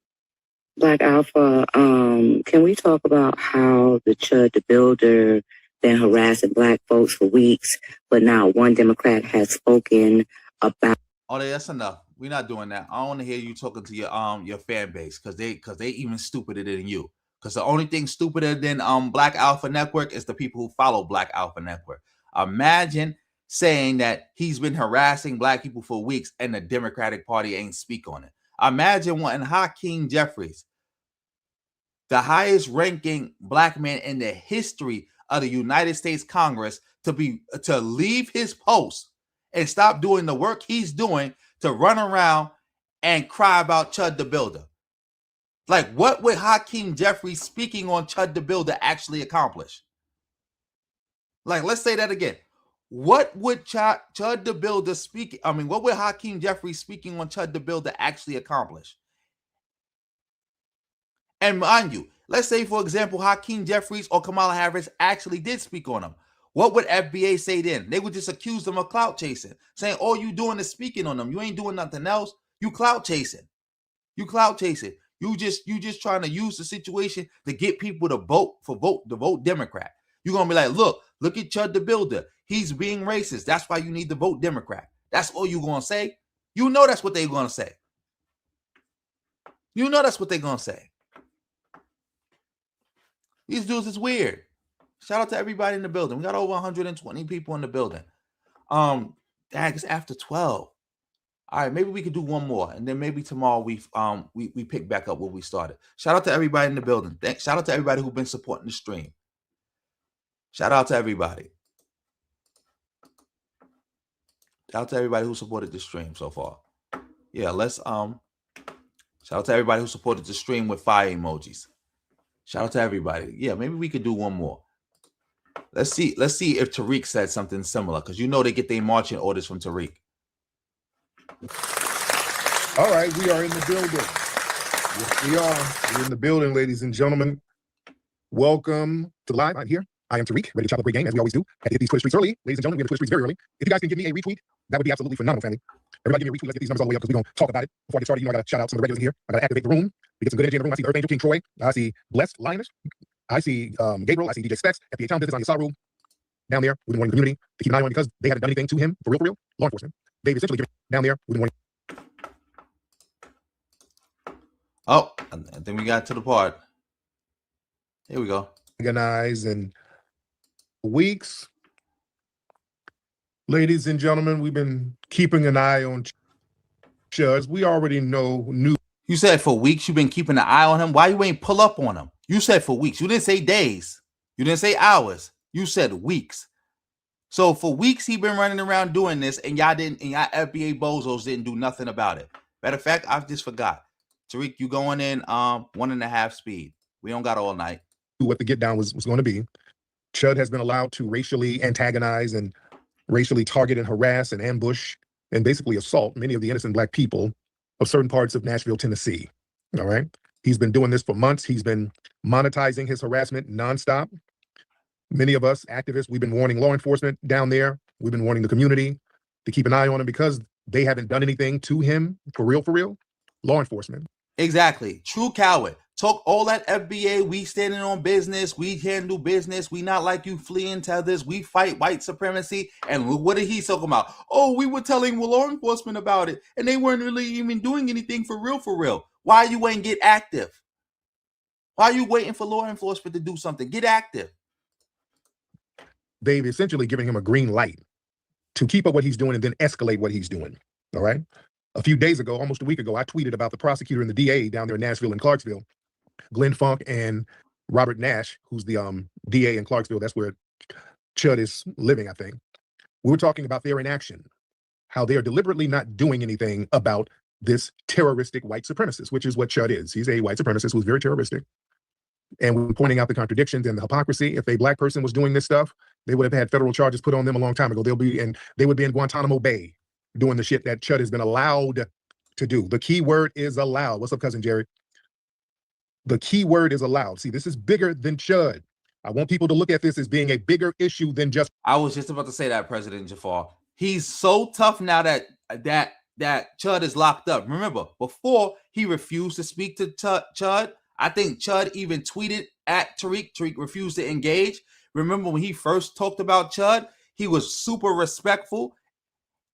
Black Alpha, can we talk about how the Chud the Builder been harassing Black folks for weeks, but now one Democrat has spoken about. Oh, that's enough. We're not doing that. I don't want to hear you talking to your fan base because they even stupider than you. Because the only thing stupider than Black Alpha Network is the people who follow Black Alpha Network. Imagine saying that he's been harassing Black people for weeks and the Democratic Party ain't speak on it. Imagine wanting Hakeem Jeffries, the highest ranking Black man in the history of the United States Congress, to leave his post and stop doing the work he's doing to run around and cry about Chud the Builder. Like, what would Hakeem Jeffries speaking on Chud the Builder actually accomplish? Like, let's say that again. What would Chud the Builder what would Hakeem Jeffries speaking on Chud the Builder actually accomplish? And mind you, let's say, for example, Hakeem Jeffries or Kamala Harris actually did speak on him. What would FBA say then? They would just accuse them of clout chasing, saying all you doing is speaking on them. You ain't doing nothing else. You clout chasing. You clout chasing. You just trying to use the situation to get people to vote Democrat. You're gonna be like, look at Chud the Builder. He's being racist. That's why you need to vote Democrat. That's all you're gonna say. You know that's what they're gonna say. You know that's what they're gonna say. These dudes is weird. Shout out to everybody in the building. We got over 120 people in the building. It's after 12. All right, maybe we could do one more, and then maybe tomorrow we pick back up where we started. Shout out to everybody in the building. Shout out to everybody who's been supporting the stream. Shout out to everybody. Shout out to everybody who supported the stream so far. Yeah, let's Shout out to everybody who supported the stream with fire emojis. Shout out to everybody. Yeah, maybe we could do one more. Let's see if Tariq said something similar, because you know they get their marching orders from Tariq. All right, we are in the building. Yes, we are. We're in the building, ladies and gentlemen. Welcome to live. I'm here. I am Tariq, ready to chop up a great game, as we always do. Had to hit these Twitter streets early. Ladies and gentlemen, we have the Twitter streets very early. If you guys can give me a retweet, that would be absolutely phenomenal, family. Everybody give me a retweet. Let's get these numbers all the way up, because we're going to talk about it. Before I get started, you know I got to shout out some of the regulars in here. I got to activate the room. We get some good energy in the room. I see Earth Angel King Troy. I see Blessed Lioness. I see Gabriel. I see DJ Specs. FBA Town Business on Yasaru. Down there, we've been warning the community to keep an eye on, because they haven't done anything to him, for real, law enforcement. They've essentially given down there, we've been warning. Oh, and then we got to the part. Here we go. Organize and weeks. Ladies and gentlemen, we've been keeping an eye on Chud. We already know new. You said for weeks you've been keeping an eye on him. Why you ain't pull up on him? You said for weeks. You didn't say days. You didn't say hours. You said weeks. So for weeks he been running around doing this, and y'all didn't, and y'all FBA bozos didn't do nothing about it. Matter of fact, I just forgot. Tariq, you going in 1.5 speed. We don't got all night. What the get down was going to be. Chud has been allowed to racially antagonize and racially target and harass and ambush and basically assault many of the innocent Black people of certain parts of Nashville, Tennessee. All right. He's been doing this for months. He's been monetizing his harassment nonstop. Many of us activists, we've been warning law enforcement down there. We've been warning the community to keep an eye on him, because they haven't done anything to him for real. Law enforcement. Exactly. True coward. Talk all that FBA. We standing on business. We handle business. We not like you fleeing tethers. We fight white supremacy. And what did he talk about? Oh, we were telling law enforcement about it, and they weren't really even doing anything for real. Why you ain't get active? Why are you waiting for law enforcement to do something? Get active. They've essentially given him a green light to keep up what he's doing and then escalate what he's doing. All right. A few days ago, almost a week ago, I tweeted about the prosecutor and the DA down there in Nashville and Clarksville, Glenn Funk and Robert Nash, who's the DA in Clarksville. That's where Chud is living, I think. We were talking about their inaction, how they are deliberately not doing anything about this terroristic white supremacist, which is what Chud is. He's a white supremacist who's very terroristic. And we're pointing out the contradictions and the hypocrisy. If a Black person was doing this stuff, they would have had federal charges put on them a long time ago. They would be in Guantanamo Bay doing the shit that Chud has been allowed to do. The key word is allowed. What's up, cousin Jerry? The key word is allowed. See, this is bigger than Chud. I want people to look at this as being a bigger issue than just. I was just about to say that, President Jafar. He's so tough now that Chud is locked up. Remember, before he refused to speak to Chud. I think Chud even tweeted at Tariq. Tariq refused to engage. Remember when he first talked about Chud, he was super respectful.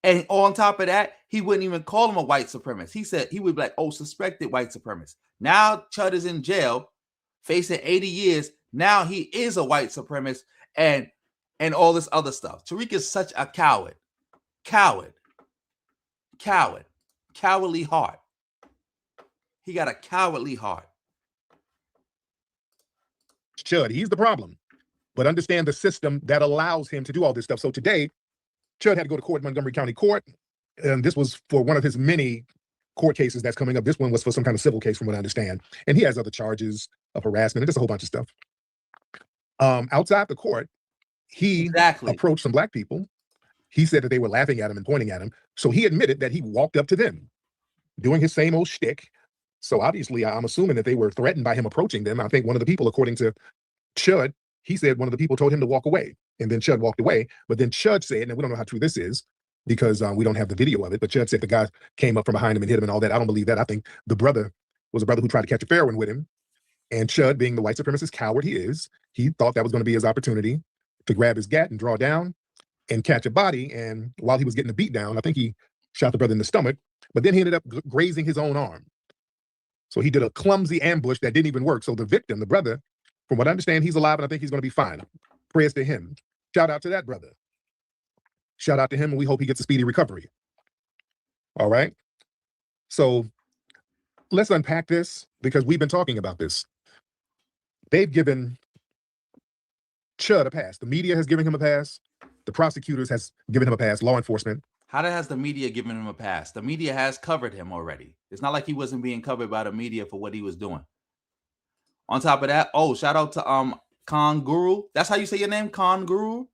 And on top of that, he wouldn't even call him a white supremacist. He said he would be like, oh, suspected white supremacist. Now Chud is in jail, facing 80 years. Now he is a white supremacist and all this other stuff. Tariq is such a coward. Cowardly heart. He got a cowardly heart. Chud, he's the problem. But understand the system that allows him to do all this stuff. So today, Chud had to go to court, Montgomery County Court, and this was for one of his many court cases that's coming up. This one was for some kind of civil case, from what I understand. And he has other charges of harassment and just a whole bunch of stuff. Outside the court, he approached some Black people. He said that they were laughing at him and pointing at him. So he admitted that he walked up to them, doing his same old shtick. So obviously, I'm assuming that they were threatened by him approaching them. I think one of the people, according to Chud, he said one of the people told him to walk away, and then Chud walked away. But then Chud said, and we don't know how true this is because we don't have the video of it, but Chud said the guy came up from behind him and hit him and all that. I don't believe that. I think the brother was a brother who tried to catch a fair one with him. And Chud, being the white supremacist coward he is, he thought that was going to be his opportunity to grab his gat and draw down and catch a body. And while he was getting a beat down, I think he shot the brother in the stomach, but then he ended up grazing his own arm. So he did a clumsy ambush that didn't even work. So the victim, the brother, from what I understand, he's alive and I think he's going to be fine. Prayers to him. Shout out to that brother. Shout out to him, and we hope he gets a speedy recovery. All right? So let's unpack this because we've been talking about this. They've given Chud a pass. The media has given him a pass. The prosecutors has given him a pass, law enforcement. How has the media given him a pass? The media has covered him already. It's not like he wasn't being covered by the media for what he was doing. On top of that, shout out to Khan Guru. That's how you say your name, Khan Guru.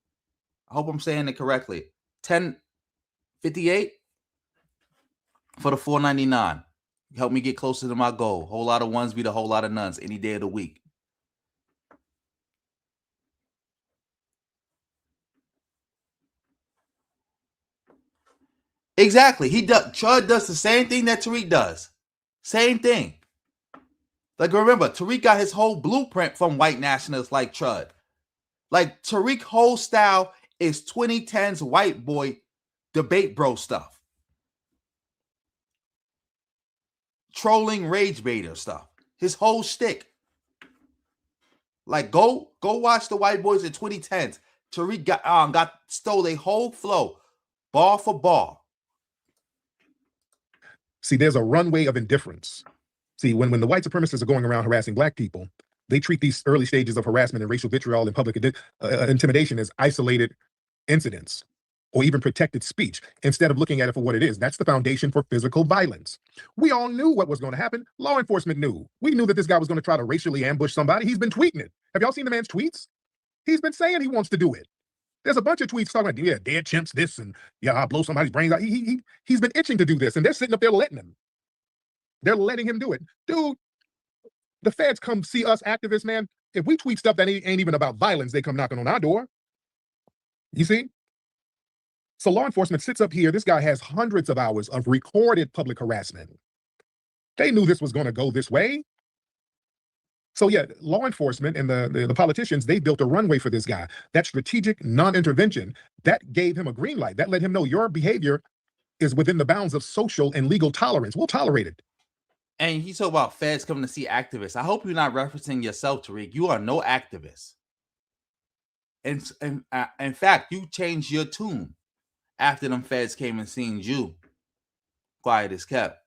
I hope I'm saying it correctly. 1058 for the 499. Help me get closer to my goal. Whole lot of ones beat a whole lot of nuns any day of the week. Exactly. Chud does the same thing that Tariq does. Same thing. Like, remember, Tariq got his whole blueprint from white nationalists like Chud. Like, Tariq's whole style is 2010s white boy debate bro stuff. Trolling rage baiter stuff. His whole shtick. Like, go watch the white boys in 2010s. Tariq stole a whole flow, bar for bar. See, there's a runway of indifference. See, when the white supremacists are going around harassing black people, they treat these early stages of harassment and racial vitriol and public intimidation as isolated incidents or even protected speech instead of looking at it for what it is. That's the foundation for physical violence. We all knew what was going to happen. Law enforcement knew. We knew that this guy was going to try to racially ambush somebody. He's been tweeting it. Have y'all seen the man's tweets? He's been saying he wants to do it. There's a bunch of tweets talking about, yeah, dead chimps, this, and yeah, I'll blow somebody's brains out. He's been itching to do this, and they're sitting up there letting him. They're letting him do it. Dude, the feds come see us activists, man. If we tweet stuff that ain't even about violence, they come knocking on our door. You see? So law enforcement sits up here. This guy has hundreds of hours of recorded public harassment. They knew this was going to go this way. So yeah, law enforcement and the politicians, they built a runway for this guy. That strategic non-intervention, that gave him a green light. That let him know your behavior is within the bounds of social and legal tolerance. We'll tolerate it. And he talk about feds coming to see activists. I hope you're not referencing yourself, Tariq. You are no activist. And in fact, you changed your tune after them feds came and seen you. Quiet as kept.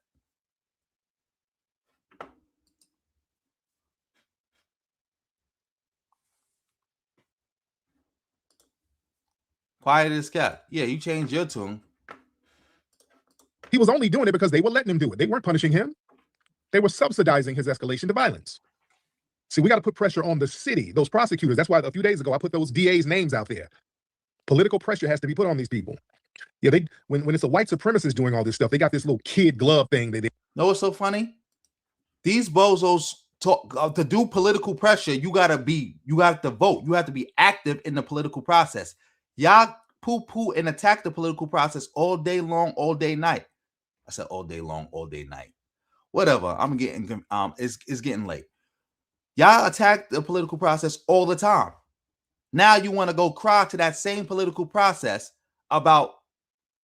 Quiet as kept. Yeah, you changed your tune. He was only doing it because they were letting him do it. They weren't punishing him. They were subsidizing his escalation to violence. See, we got to put pressure on the city, those prosecutors. That's why a few days ago, I put those DAs' names out there. Political pressure has to be put on these people. Yeah, when it's a white supremacist doing all this stuff, they got this little kid glove thing. Know what's so funny? These bozos talk to do political pressure. You got to vote. You have to be active in the political process. Y'all poo-poo and attack the political process all day long, all day night. I said all day long, all day night. Whatever. I'm getting it's getting late. Y'all attack the political process all the time. Now you want to go cry to that same political process about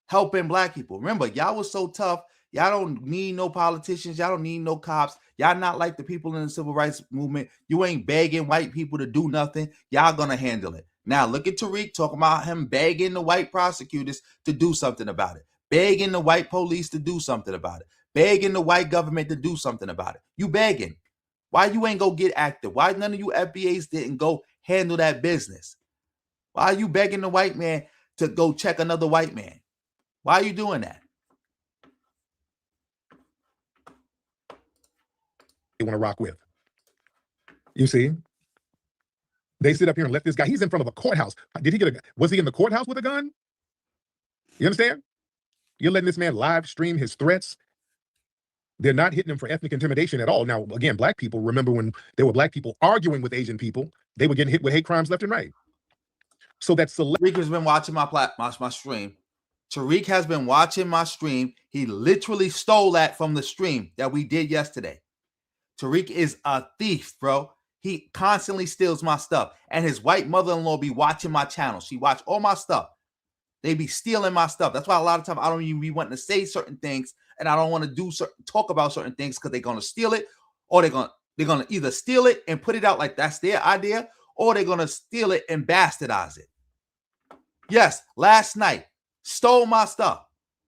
helping black people. Remember, y'all was so tough. Y'all don't need no politicians. Y'all don't need no cops. Y'all not like the people in the civil rights movement. You ain't begging white people to do nothing. Y'all gonna handle it. Now look at Tariq talking about him begging the white prosecutors to do something about it. Begging the white police to do something about it. Begging the white government to do something about it. You begging. Why you ain't go get active? Why none of you FBAs didn't go handle that business? Why are you begging the white man to go check another white man? Why are you doing that? They want to rock with. You see? They sit up here and let this guy, he's in front of a courthouse. Was he in the courthouse with a gun? You understand? You're letting this man live stream his threats. They're not hitting him for ethnic intimidation at all. Now, again, black people, remember when there were black people arguing with Asian people, they were getting hit with hate crimes left and right. So that's Tariq has been watching my stream. Tariq has been watching my stream. He literally stole that from the stream that we did yesterday. Tariq is a thief, bro. He constantly steals my stuff. And his white mother-in-law be watching my channel. She watch all my stuff. They be stealing my stuff. That's why a lot of times I don't even be wanting to say certain things, and I don't want to talk about certain things because they're gonna steal it, or they're gonna either steal it and put it out like that's their idea, or they're gonna steal it and bastardize it. Yes, last night stole my stuff.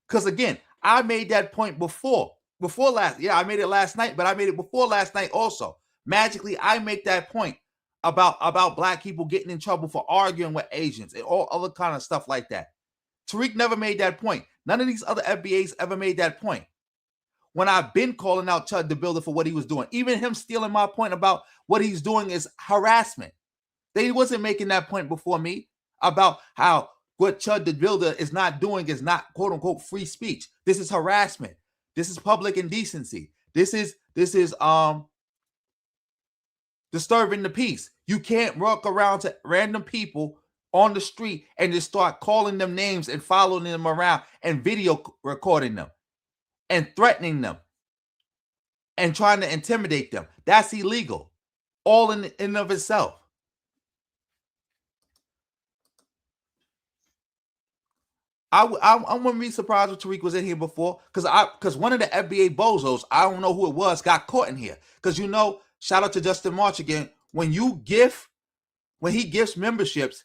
Because again, I made that point before last. Yeah, I made it last night, but I made it before last night also. Magically, I make that point about black people getting in trouble for arguing with Asians and all other kind of stuff like that. Tariq never made that point. None of these other FBAs ever made that point. When I've been calling out Chud the Builder for what he was doing, even him stealing my point about what he's doing is harassment. They wasn't making that point before me about how what Chud the Builder is not doing is not quote unquote free speech. This is harassment. This is public indecency. This is disturbing the peace. You can't walk around to random people on the street and just start calling them names and following them around and video recording them and threatening them and trying to intimidate them. That's illegal, all in and of itself. I wouldn't be surprised if Tariq was in here before, because one of the FBA bozos, I don't know who it was, got caught in here. Because shout out to Justin March again. When he gifts memberships,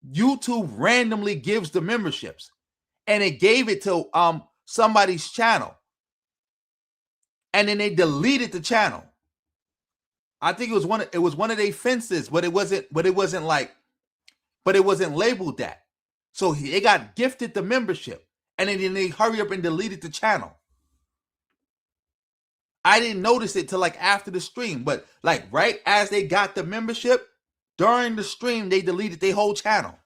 YouTube randomly gives the memberships, and it gave it to somebody's channel, and then they deleted the channel. I think it was one of their fences, but it wasn't labeled that. So they got gifted the membership, and then they hurry up and deleted the channel. I didn't notice it till like after the stream, but like right as they got the membership, during the stream, they deleted their whole channel.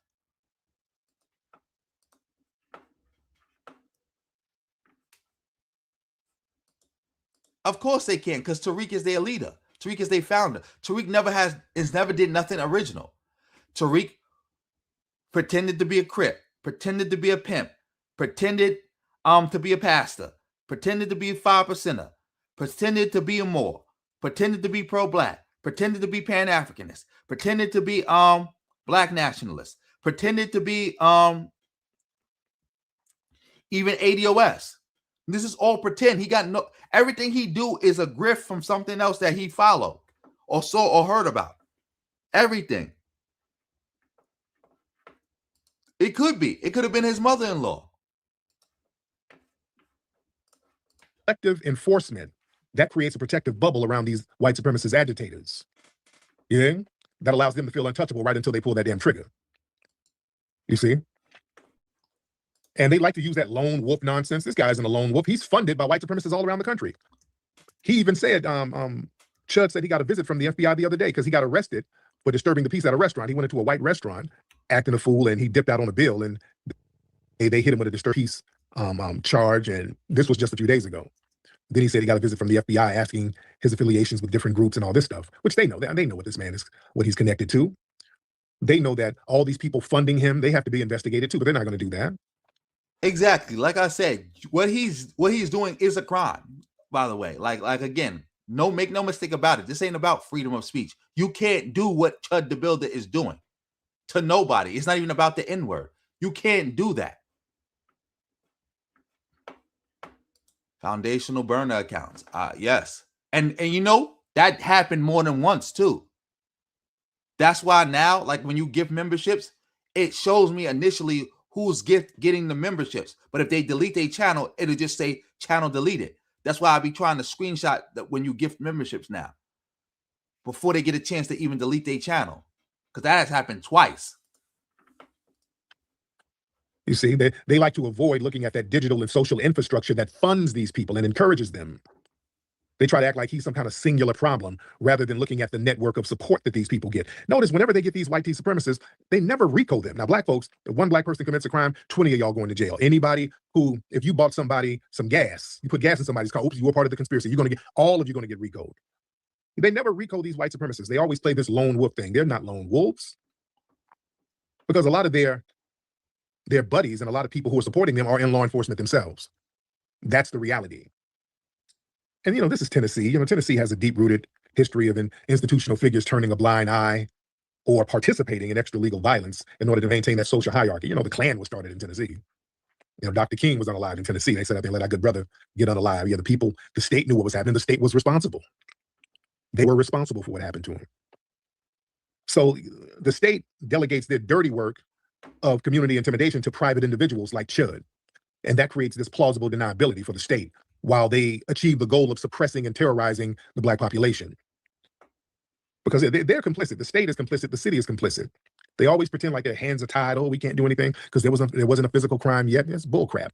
Of course they can, because Tariq is their leader. Tariq is their founder. Tariq never did nothing original. Tariq pretended to be a Crip, pretended to be a pimp, pretended to be a pastor, pretended to be a 5%er, pretended to be a Moor, pretended to be pro-black, pretended to be Pan-Africanist, pretended to be black nationalist, pretended to be even ADOS. This is all pretend. He got everything he do is a grift from something else that he followed or saw or heard about. Everything. It could be. It could have been his mother-in-law. Collective enforcement, that creates a protective bubble around these white supremacist agitators. You think? That allows them to feel untouchable right until they pull that damn trigger. You see? And they like to use that lone wolf nonsense. This guy isn't a lone wolf. He's funded by white supremacists all around the country. He even said, Chud said he got a visit from the FBI the other day because he got arrested for disturbing the peace at a restaurant. He went into a white restaurant acting a fool, and he dipped out on a bill, and they hit him with a disturbed peace charge, and this was just a few days ago. Then he said he got a visit from the FBI asking his affiliations with different groups and all this stuff, which they know. They know what this man is, what he's connected to. They know that all these people funding him, they have to be investigated too, but they're not going to do that. Exactly. Like I said, what he's doing is a crime, by the way. Like again, make no mistake about it. This ain't about freedom of speech. You can't do what Chud the Builder is doing to nobody. It's not even about the N-word. You can't do that. Foundational burner accounts. Yes. And that happened more than once too. That's why now, like when you give memberships, it shows me initially who's getting the memberships. But if they delete their channel, it'll just say channel deleted. That's why I be trying to screenshot that when you gift memberships now, before they get a chance to even delete their channel. Because that has happened twice. You see, they like to avoid looking at that digital and social infrastructure that funds these people and encourages them. They try to act like he's some kind of singular problem rather than looking at the network of support that these people get. Notice whenever they get these white supremacists, they never RICO them. Now, black folks, if one black person commits a crime, 20 of y'all going to jail. Anybody who, if you bought somebody some gas, you put gas in somebody's car, oops, you were part of the conspiracy, all of you going to get RICO'd. They never RICO these white supremacists. They always play this lone wolf thing. They're not lone wolves. Because a lot of their buddies and a lot of people who are supporting them are in law enforcement themselves. That's the reality. And, this is Tennessee. Tennessee has a deep-rooted history of institutional figures turning a blind eye or participating in extra-legal violence in order to maintain that social hierarchy. The Klan was started in Tennessee. Dr. King was unalive in Tennessee. They said, I think, let our good brother get unalive. Yeah, the state knew what was happening. The state was responsible. They were responsible for what happened to him. So the state delegates their dirty work of community intimidation to private individuals like Chud. And that creates this plausible deniability for the state while they achieve the goal of suppressing and terrorizing the black population. Because they're complicit. The state is complicit. The city is complicit. They always pretend like their hands are tied. Oh, we can't do anything because there wasn't a physical crime yet. It's bullcrap.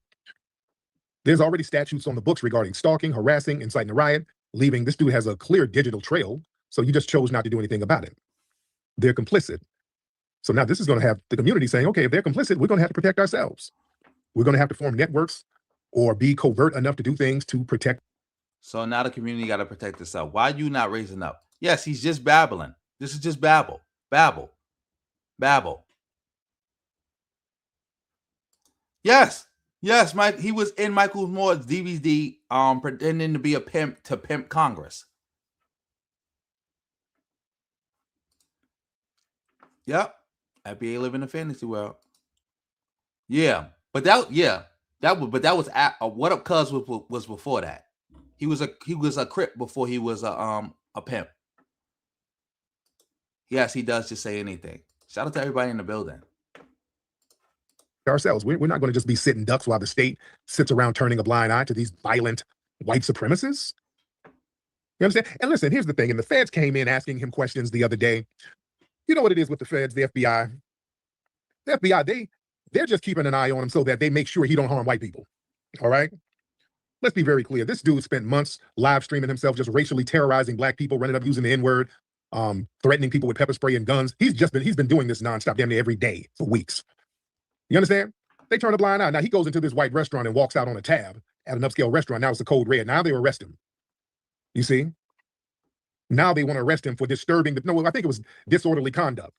There's already statutes on the books regarding stalking, harassing, inciting a riot, leaving. This dude has a clear digital trail, so you just chose not to do anything about it. They're complicit. So now this is going to have the community saying, okay, if they're complicit, we're going to have to protect ourselves. We're going to have to form networks or be covert enough to do things to protect. So now the community got to protect itself. Why are you not raising up? Yes, he's just babbling. This is just babble. Babble. Babble. Yes. Yes, Mike. He was in Michael Moore's DVD pretending to be a pimp to pimp Congress. Yep. FBA live in a fantasy world. Yeah. But that was at What Up Cuz was before that. He was a Crip before he was a pimp. Yes, he does just say anything. Shout out to everybody in the building. Ourselves. We're not going to just be sitting ducks while the state sits around turning a blind eye to these violent white supremacists. You understand? And listen, here's the thing. And the feds came in asking him questions the other day. You know what it is with the feds, the FBI? The FBI, they're just keeping an eye on him so that they make sure he don't harm white people. All right? Let's be very clear. This dude spent months live streaming himself, just racially terrorizing black people, running up using the N-word, threatening people with pepper spray and guns. He's been doing this nonstop, damn near every day for weeks. You understand? They turn a blind eye. Now he goes into this white restaurant and walks out on a tab at an upscale restaurant. Now it's a code red. Now they arrest him. You see? Now they want to arrest him for disturbing I think it was disorderly conduct.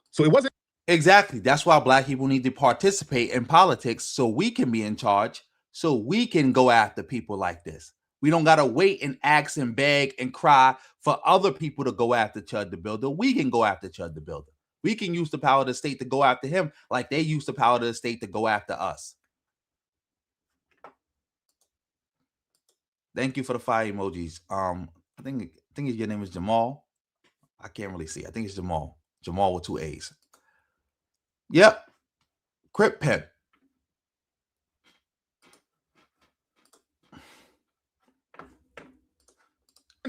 So it wasn't. Exactly. That's why black people need to participate in politics so we can be in charge, so we can go after people like this. We don't got to wait and ask and beg and cry for other people to go after Chud the Builder. We can go after Chud the Builder. We can use the power of the state to go after him like they use the power of the state to go after us. Thank you for the fire emojis. I think your name is Jamal. I can't really see. I think it's Jamal. Jamal with 2 A's. Yep. Crip Pimp.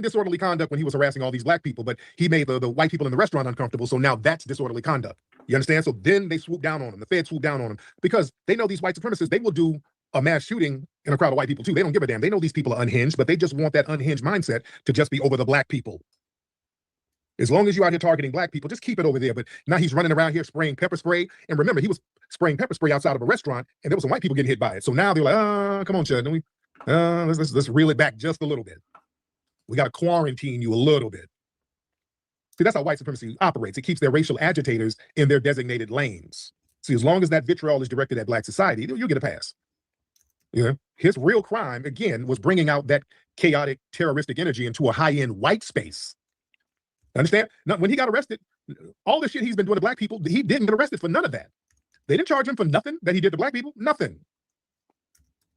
Disorderly conduct when he was harassing all these black people, but he made the white people in the restaurant uncomfortable. So now that's disorderly conduct. You understand? So then they swoop down on him. The feds swoop down on him because they know these white supremacists, they will do a mass shooting in a crowd of white people too. They don't give a damn. They know these people are unhinged, but they just want that unhinged mindset to just be over the black people. As long as you're out here targeting black people, just keep it over there. But now he's running around here spraying pepper spray. And remember, he was spraying pepper spray outside of a restaurant and there was some white people getting hit by it. So now they're like, come on, Chud. Let's reel it back just a little bit. We got to quarantine you a little bit. See, that's how white supremacy operates. It keeps their racial agitators in their designated lanes. See, as long as that vitriol is directed at black society, you'll get a pass. Yeah. His real crime, again, was bringing out that chaotic, terroristic energy into a high-end white space. Understand? Now, when he got arrested, all the shit he's been doing to black people, he didn't get arrested for none of that. They didn't charge him for nothing that he did to black people. Nothing.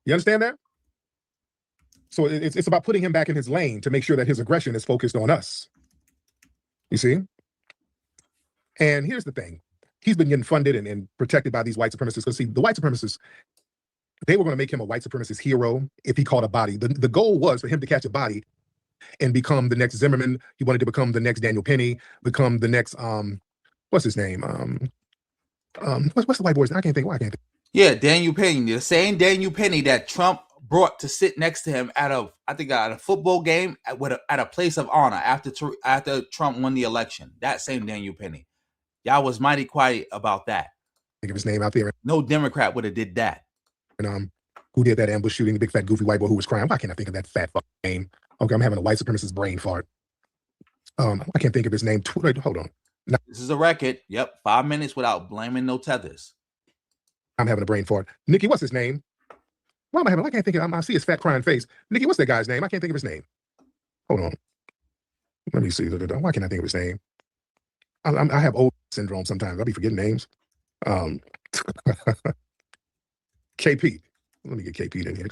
You understand that? So it's about putting him back in his lane to make sure that his aggression is focused on us. You see? And here's the thing. He's been getting funded and protected by these white supremacists. Because see, the white supremacists, they were going to make him a white supremacist hero if he caught a body. The goal was for him to catch a body and become the next Zimmerman. He wanted to become the next Daniel Penny, become the next, what's his name? What's the white boy's name? I can't think. Yeah, Daniel Penny. The same Daniel Penny that Trump brought to sit next to him at a football game at a place of honor after Trump won the election. That same Daniel Penny. Y'all was mighty quiet about that. Think of his name out there. No Democrat would have did that. And who did that ambush shooting? The big fat goofy white boy who was crying. Why can't I think of that fat fucking name? Okay, I'm having a white supremacist brain fart. I can't think of his name. Hold on. No. This is a record. Yep, 5 minutes without blaming no tethers. I'm having a brain fart. Nikki, what's his name? Why am I having? I can't think of. I see his fat crying face. Nikki, what's that guy's name? I can't think of his name. Hold on. Let me see. Why can't I think of his name? I have old syndrome sometimes. I'll be forgetting names. KP. Let me get KP in here.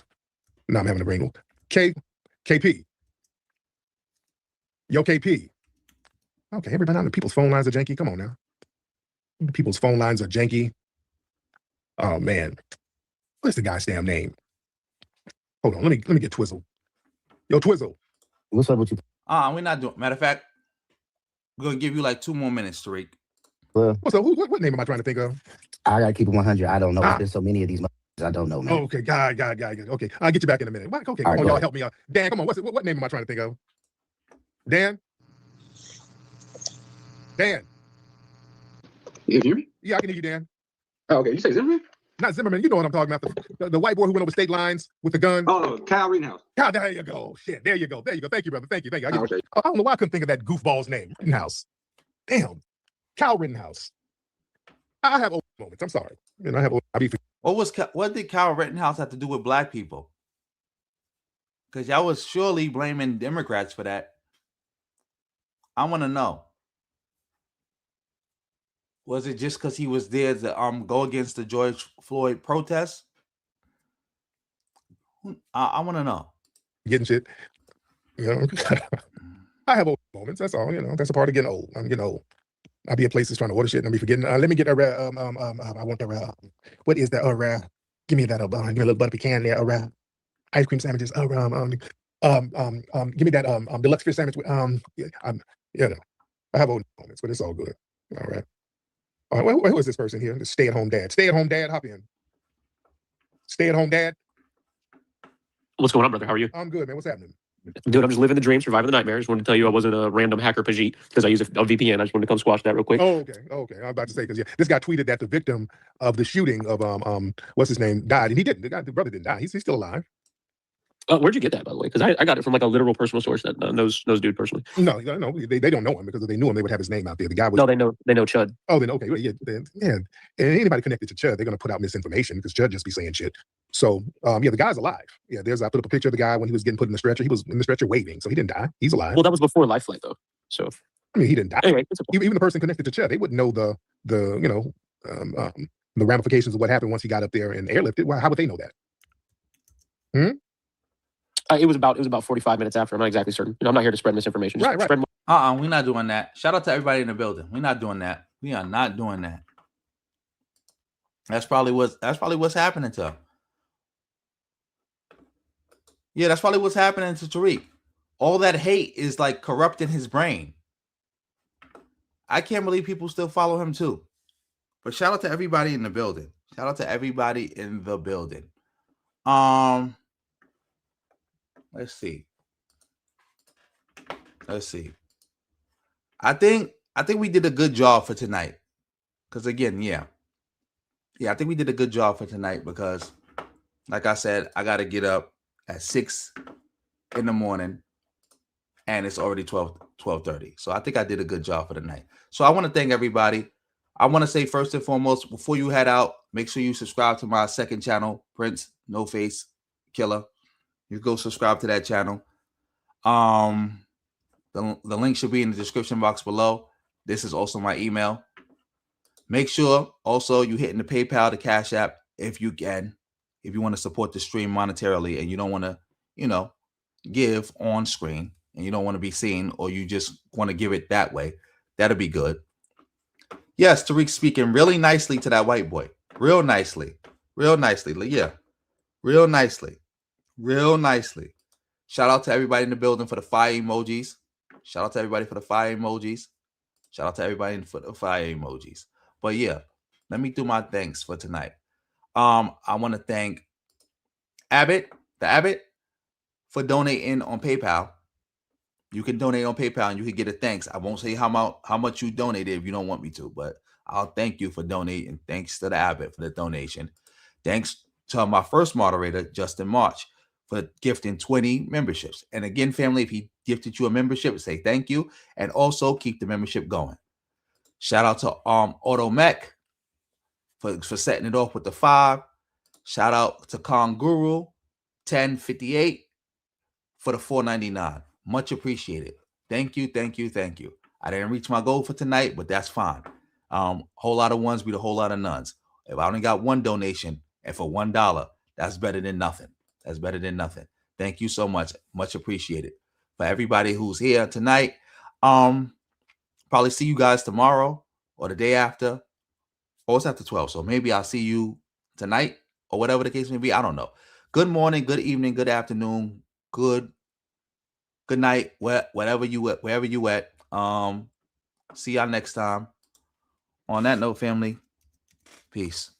No, I'm having a brain. KP. Yo, KP. Okay, everybody on the people's phone lines are janky. Come on now. People's phone lines are janky. Oh man. What's the guy's damn name? Hold on, let me get Twizzle. Yo, Twizzle. What's up with you? We're not doing. Matter of fact, we're gonna give you like 2 more minutes, Tariq. Well, What's up? What name am I trying to think of? I gotta keep it 100. I don't know. There's so many of these I don't know, man. Oh, okay, God. Okay, I'll get you back in a minute. Okay, come All right, on, go y'all, ahead. help me out. Dan, come on. What name am I trying to think of? Dan? Dan? You hear me? Yeah, I can hear you, Dan. Oh, okay, you say Zimmerman? Not Zimmerman. You know what I'm talking about. The white boy who went over state lines with the gun. Oh, Kyle Rittenhouse. Kyle, there you go. Shit, there you go. Thank you, brother. Thank you. I don't know why I couldn't think of that goofball's name. Rittenhouse. Damn. Kyle Rittenhouse. I have old moments. I'm sorry. I have. What did Kyle Rittenhouse have to do with black people? Because y'all was surely blaming Democrats for that. I want to know. Was it just because he was there to go against the George Floyd protests? I want to know. Getting shit. I have old moments. That's all. That's a part of getting old. I'm getting old. I'll be in places trying to order shit and I'll be forgetting. Let me get a I want the what is that? Give me that give me a little butter pecan there. Ice cream sandwiches. Give me that deluxe fish sandwich. I have old moments, but it's all good. All right. Who is this person here? The stay-at-home dad. Stay-at-home dad, hop in. Stay-at-home dad. What's going on, brother? How are you? I'm good, man. What's happening? Dude, I'm just living the dream, surviving the nightmare. Just wanted to tell you I wasn't a random hacker Pajit because I use a VPN. I just wanted to come squash that real quick. Oh, okay. I was about to say, because this guy tweeted that the victim of the shooting of what's his name died, and he didn't. The brother didn't die. He's still alive. Where'd you get that, by the way? Because I got it from like a literal personal source that knows dude personally. No, they don't know him, because if they knew him, they would have his name out there. The guy was. No, they know Chud. Oh, then okay, yeah. And anybody connected to Chud, they're gonna put out misinformation because Chud just be saying shit. So the guy's alive. Yeah, I put up a picture of the guy when he was getting put in the stretcher. He was in the stretcher waving, so he didn't die. He's alive. Well, that was before Life Flight though. So I mean, he didn't die. Anyway, even the person connected to Chud, they wouldn't know the ramifications of what happened once he got up there and airlifted. Well, how would they know that? It was about 45 minutes after. I'm not exactly certain. I'm not here to spread misinformation. Just Right. Spread more. We're not doing that. Shout out to everybody in the building. We're not doing that. We are not doing that. That's probably what's happening to him. Yeah, that's probably what's happening to Tariq. All that hate is like corrupting his brain. I can't believe people still follow him too. But shout out to everybody in the building. Shout out to everybody in the building. Let's see. I think we did a good job for tonight. Because again, yeah, I think we did a good job for tonight because, like I said, I got to get up at 6 in the morning and it's already 12:30. So I think I did a good job for the night. So I want to thank everybody. I want to say first and foremost, before you head out, make sure you subscribe to my second channel, Prince No Face Killer. You go subscribe to that channel. The link should be in the description box below. This is also my email. Make sure also you hitting the PayPal, the Cash App, if you can, if you want to support the stream monetarily and you don't want to, give on screen and you don't want to be seen, or you just want to give it that way. That'll be good. Yes, Tariq speaking really nicely to that white boy. Real nicely. Yeah. Real nicely. Shout out to everybody in the building for the fire emojis. But yeah, let me do my thanks for tonight. I want to thank Abbott, for donating on PayPal. You can donate on PayPal and you can get a thanks. I won't say how much you donated if you don't want me to, but I'll thank you for donating. Thanks to the Abbott for the donation. Thanks to my first moderator, Justin March, for gifting 20 memberships. And again, family, if he gifted you a membership, say thank you. And also keep the membership going. Shout out to Auto Mech for setting it off with the 5. Shout out to Kong Guru 1058 for the $4.99. Much appreciated. Thank you. I didn't reach my goal for tonight, but that's fine. Whole lot of ones beat a whole lot of nuns. If I only got one donation and for $1, that's better than nothing. Thank you so much. Much appreciated. For everybody who's here tonight, probably see you guys tomorrow or the day after. Or it's after 12. So maybe I'll see you tonight or whatever the case may be. I don't know. Good morning, good evening, good afternoon, good night, wherever you at. See y'all next time. On that note, family, peace.